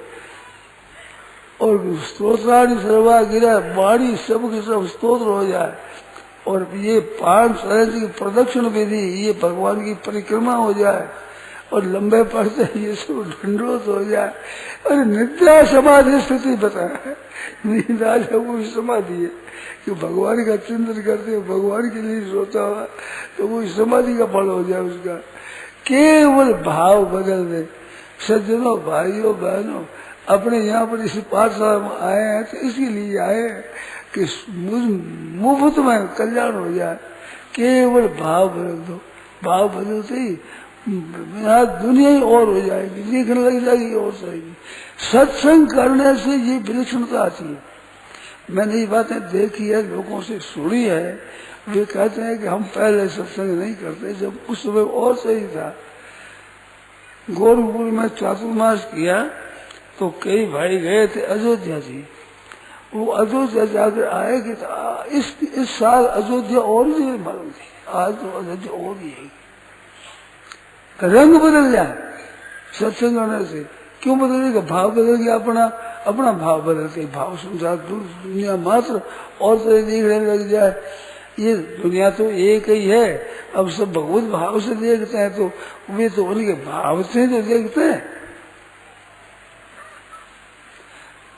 और स्तोत्रादि सर्वा गिरा बाणी सब के सब स्तोत्र हो जाए और ये 5 सहज की प्रदक्षिण विधि, ये भगवान की परिक्रमा हो जाए और लंबे पड़ते ये सब ढंडोत हो जाए। और निद्रा समाधि स्थिति बताया है, निद्रा जब वो समाधि है कि भगवान का चिंतन करते हो, भगवान के लिए सोता हुआ, तो वो समाधि का फल हो जाए उसका। केवल भाव बदल दे। सज्जनों, भाइयों, बहनों, अपने यहाँ पर इस पाठशाला में आए हैं तो इसीलिए आए हैं कि मुफ्त में कल्याण हो जाए। केवल भाव बदल दो, भाव बदलते ही यहाँ दुनिया ही और हो जाएगी, दिखने लग जाएगी और सही। सत्संग करने से ये विलक्षणता आती है। मैंने ये बातें देखी है, लोगों से सुनी है। वे कहते हैं कि हम पहले सत्संग नहीं करते, जब उस समय और सही था। गोरखपुर में चातुर्मास किया तो कई भाई गए थे अयोध्या जी। वो अयोध्या जाकर आए कि इस साल अयोध्या और भी मालूम थी, आज तो अयोध्या और भी है। रंग बदल जाए सत्संग करने से। क्यों बदलेगा? भाव बदल गया, अपना भाव बदलते, भाव संसार दुनिया मात्र और तरह देखने लग जाए। ये दुनिया तो एक ही है, अब सब भगवत भाव से देखते हैं, तो वे तो उनके भाव से तो देखते हैं।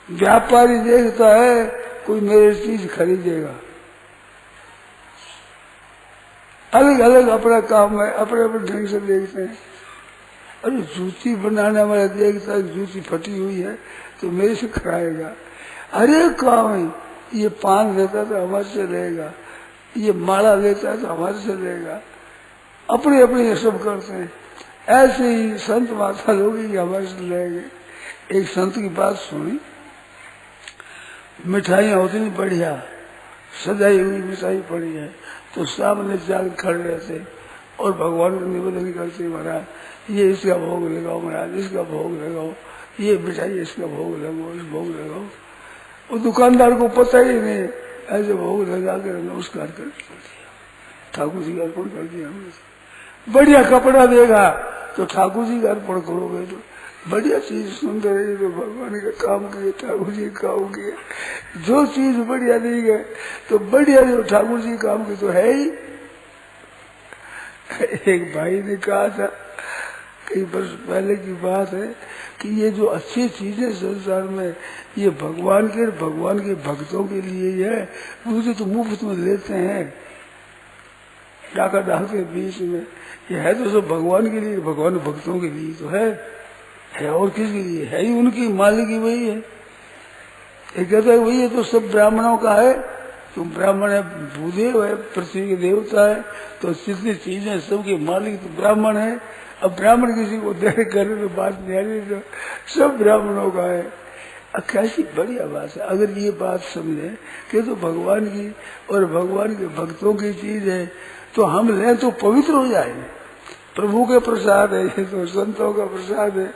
व्यापारी देखता है कोई मेरी चीज खरीदेगा, अलग अलग अपना काम है, अपने अपने ढंग से देखते हैं। अरे जूती बनाने वाला देखता है जूती फटी हुई है तो मेरे से खराएगा। अरे काम है, ये पान देता तो हमारे से लेगा, ये माला लेता है तो हमारे से लेगा। अपने अपने ये सब करते हैं। ऐसे ही संत माता लोग ही हमारे से लेंगे। एक संत की बात सुनी, मिठाइयाँ होती नहीं बढ़िया, सजाई हुई मिठाई पड़ी है, तो सामने जाकर खड़े रहते और भगवान को निवेदन करते, महाराज ये इसका भोग लगाओ, महाराज इसका भोग लगाओ, ये मिठाई इसका भोग लगाओ, इस भोग लगाओ। वो दुकानदार को पता ही नहीं, ऐसे भोग लगा कर नमस्कार कर दिया, ठाकुर जी का अर्पण कर दिया हमने। बढ़िया कपड़ा देगा तो ठाकुर जी का अर्पण करोगे, तो बढ़िया चीज सुंदर है तो भगवान का काम किए, ठाकुर जी का काम किए। जो चीज बढ़िया नहीं है तो बढ़िया जो ठाकुर जी काम की तो है ही। एक भाई ने कहा था, कई वर्ष पहले की बात है, कि ये जो अच्छी चीजें संसार में ये भगवान के भक्तों के लिए ही है, मुझे तो मुफ्त में लेते हैं, डाका डालते बीच में। ये है तो सब भगवान के लिए, भगवान भक्तों के लिए तो है और किसके लिए है? ही उनकी मालिक ही वही है। ये कहता है वही है तो सब ब्राह्मणों का है, तुम ब्राह्मण है, भूदेव है, पृथ्वी के देवता है, तो जितनी चीजें सबके मालिक तो ब्राह्मण है। अब ब्राह्मण किसी को दे करे तो बात नहीं आ रही, तो सब ब्राह्मणों का है। कैसी बढ़िया बात है। अगर ये बात समझे कि तो भगवान की और भगवान के भक्तों की चीज है, तो हम लें तो पवित्र हो जाएंगे। प्रभु के प्रसाद है, ये तो संतों का प्रसाद है,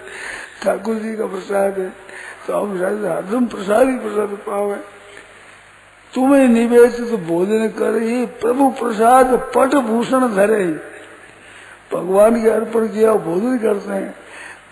ठाकुर जी का प्रसाद है, तो हम हरदम प्रसाद ही प्रसाद पावे। तुम्हें निवेश तो भोजन करे, प्रभु प्रसाद पट भूषण धरे। भगवान के अर्पण किया भोजन करते हैं,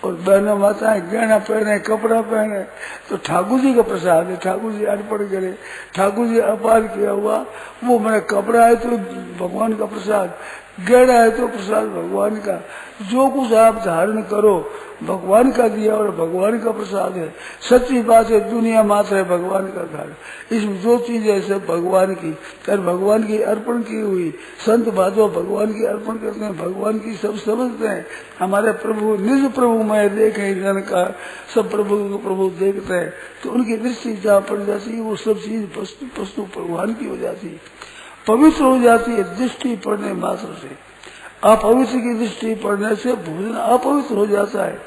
और बहना माताएं गहना पहने, कपड़ा पहने, तो ठाकुर जी का प्रसाद है, ठाकुर जी अर्पण करे। ठाकुर जी अपार किया हुआ वो मेरा कपड़ा है तो भगवान का प्रसाद, गहना है तो प्रसाद भगवान का। जो कुछ आप धारण करो भगवान का दिया और भगवान का प्रसाद है। सच्ची बात है, दुनिया मात्र है भगवान का घर, इसमें जो चीज है सब भगवान की, और भगवान की अर्पण की हुई। संत बाजो भगवान की अर्पण करते हैं, भगवान की सब समझते हैं। हमारे प्रभु निज प्रभु में देखे जन का, सब प्रभु को प्रभु देखते हैं, तो उनकी दृष्टि जहाँ पड़ जाती है वो सब चीज वस्तु भगवान की हो जाती है, पवित्र हो जाती है दृष्टि पड़ने मात्र से। अपवित्र की दृष्टि पड़ने से भोजन अपवित्र हो जाता है।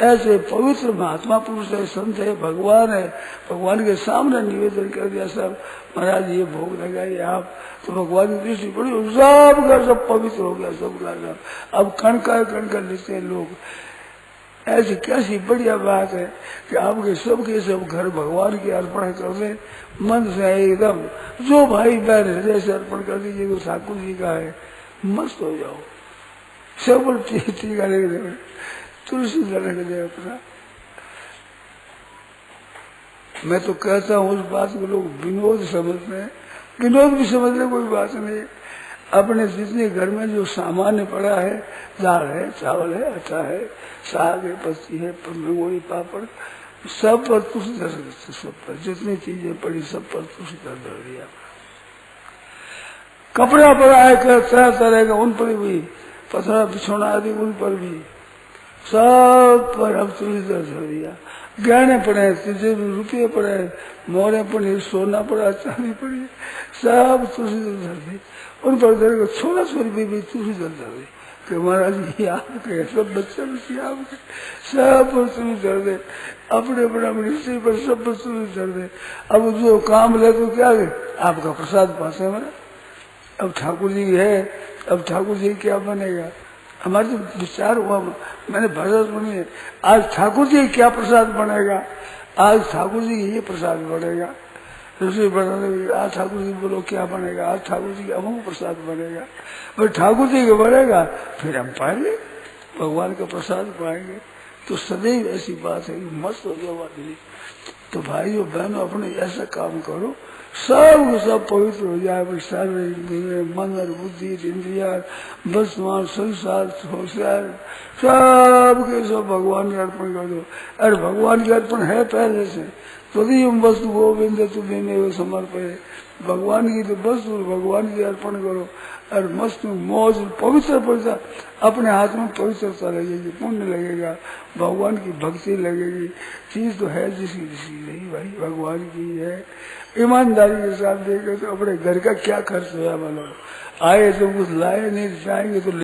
ऐसे पवित्र महात्मा पुरुष है, संत है, भगवान है, भगवान के सामने निवेदन कर दिया, सब महाराज ये भोग लगाइए आप, तो भगवान की दृष्टि पड़ी, सब का सब पवित्र हो गया, सब का सब। अब कण का लेते हैं लोग। ऐसी कैसी बढ़िया बात है कि आपके सबके सब घर भगवान के अर्पण कर दे, मन से एकदम। जो भाई बहन हृदय से अर्पण कर दीजिए तो ठाकुर जी का है, मस्त हो जाओ। सब टीका लिख दे, तुलसी रख दे अपना। मैं तो कहता हूँ उस बात को लोग विनोद समझते हैं, विनोद भी समझने कोई बात नहीं है। अपने जितने घर में जो सामान्य पड़ा है, दाल है, चावल है, आटा है, साग है, पत्ती है, रंगोली, पापड़, सब पर तुलसी धर सकते, सब पर जितनी चीजें पड़ी सब पर तुलसी धर दिया। कपड़ा पड़ा है तरह तरह का, उन पर भी पथरा बिछोना आदि, उन पर भी सब पर अब तुलसी धर दिया। गहने पड़े, रुपये पड़े, मोहरे पड़े, सोना पड़ा, चांदी पड़ी, सब तुलसी धर दी। उन पर धर छोटा छोटी भी तुलसी धर दी कि महाराज ये आपके, सब बच्चे बच्चे आपके, सब पर तुलसी धर दे। अपने अपने स्त्री पर सब पर तुलसी धर दे। अब जो काम ले तो क्या है, आपका प्रसाद पासे में। अब ठाकुर जी है, अब ठाकुर जी क्या बनेगा? हमारे तो विचार हुआ, मैंने भाषा सुनी है, आज ठाकुर जी क्या प्रसाद बनेगा? आज ठाकुर जी ये प्रसाद बनेगा। दूसरी बनाने आज ठाकुर जी बोलो क्या बनेगा? आज ठाकुर जी का अमुक प्रसाद बनेगा। और ठाकुर जी का बनेगा फिर हम पाएंगे भगवान का प्रसाद पाएंगे। तो सदैव ऐसी बात है कि मस्त हो जाओ आदमी। तो भाइयों बहनों अपने ऐसा काम करो सब पवित्र हो जाए। शारीरिक मन और बुद्धि इंद्रिया बसमान संसार होशियार सब के सब भगवान के अर्पण कर दो। अरे भगवान के अर्पण है पहले से, तभी वस्तु गोविंद तुम्हें समर्पण। भगवान की तो वस्तु भगवान की अर्पण करो और मस्त मौज पवित्र पवित्र अपने हाथ में पवित्रता लगेगी, पुण्य लगेगा, भगवान की भक्ति लगेगी। चीज तो है जिसकी जिसकी नहीं भाई भगवान की है। ईमानदारी के साथ देखे तो अपने घर का क्या खर्च हुआ, मतलब आए तो कुछ लाए नहीं, जाएंगे तो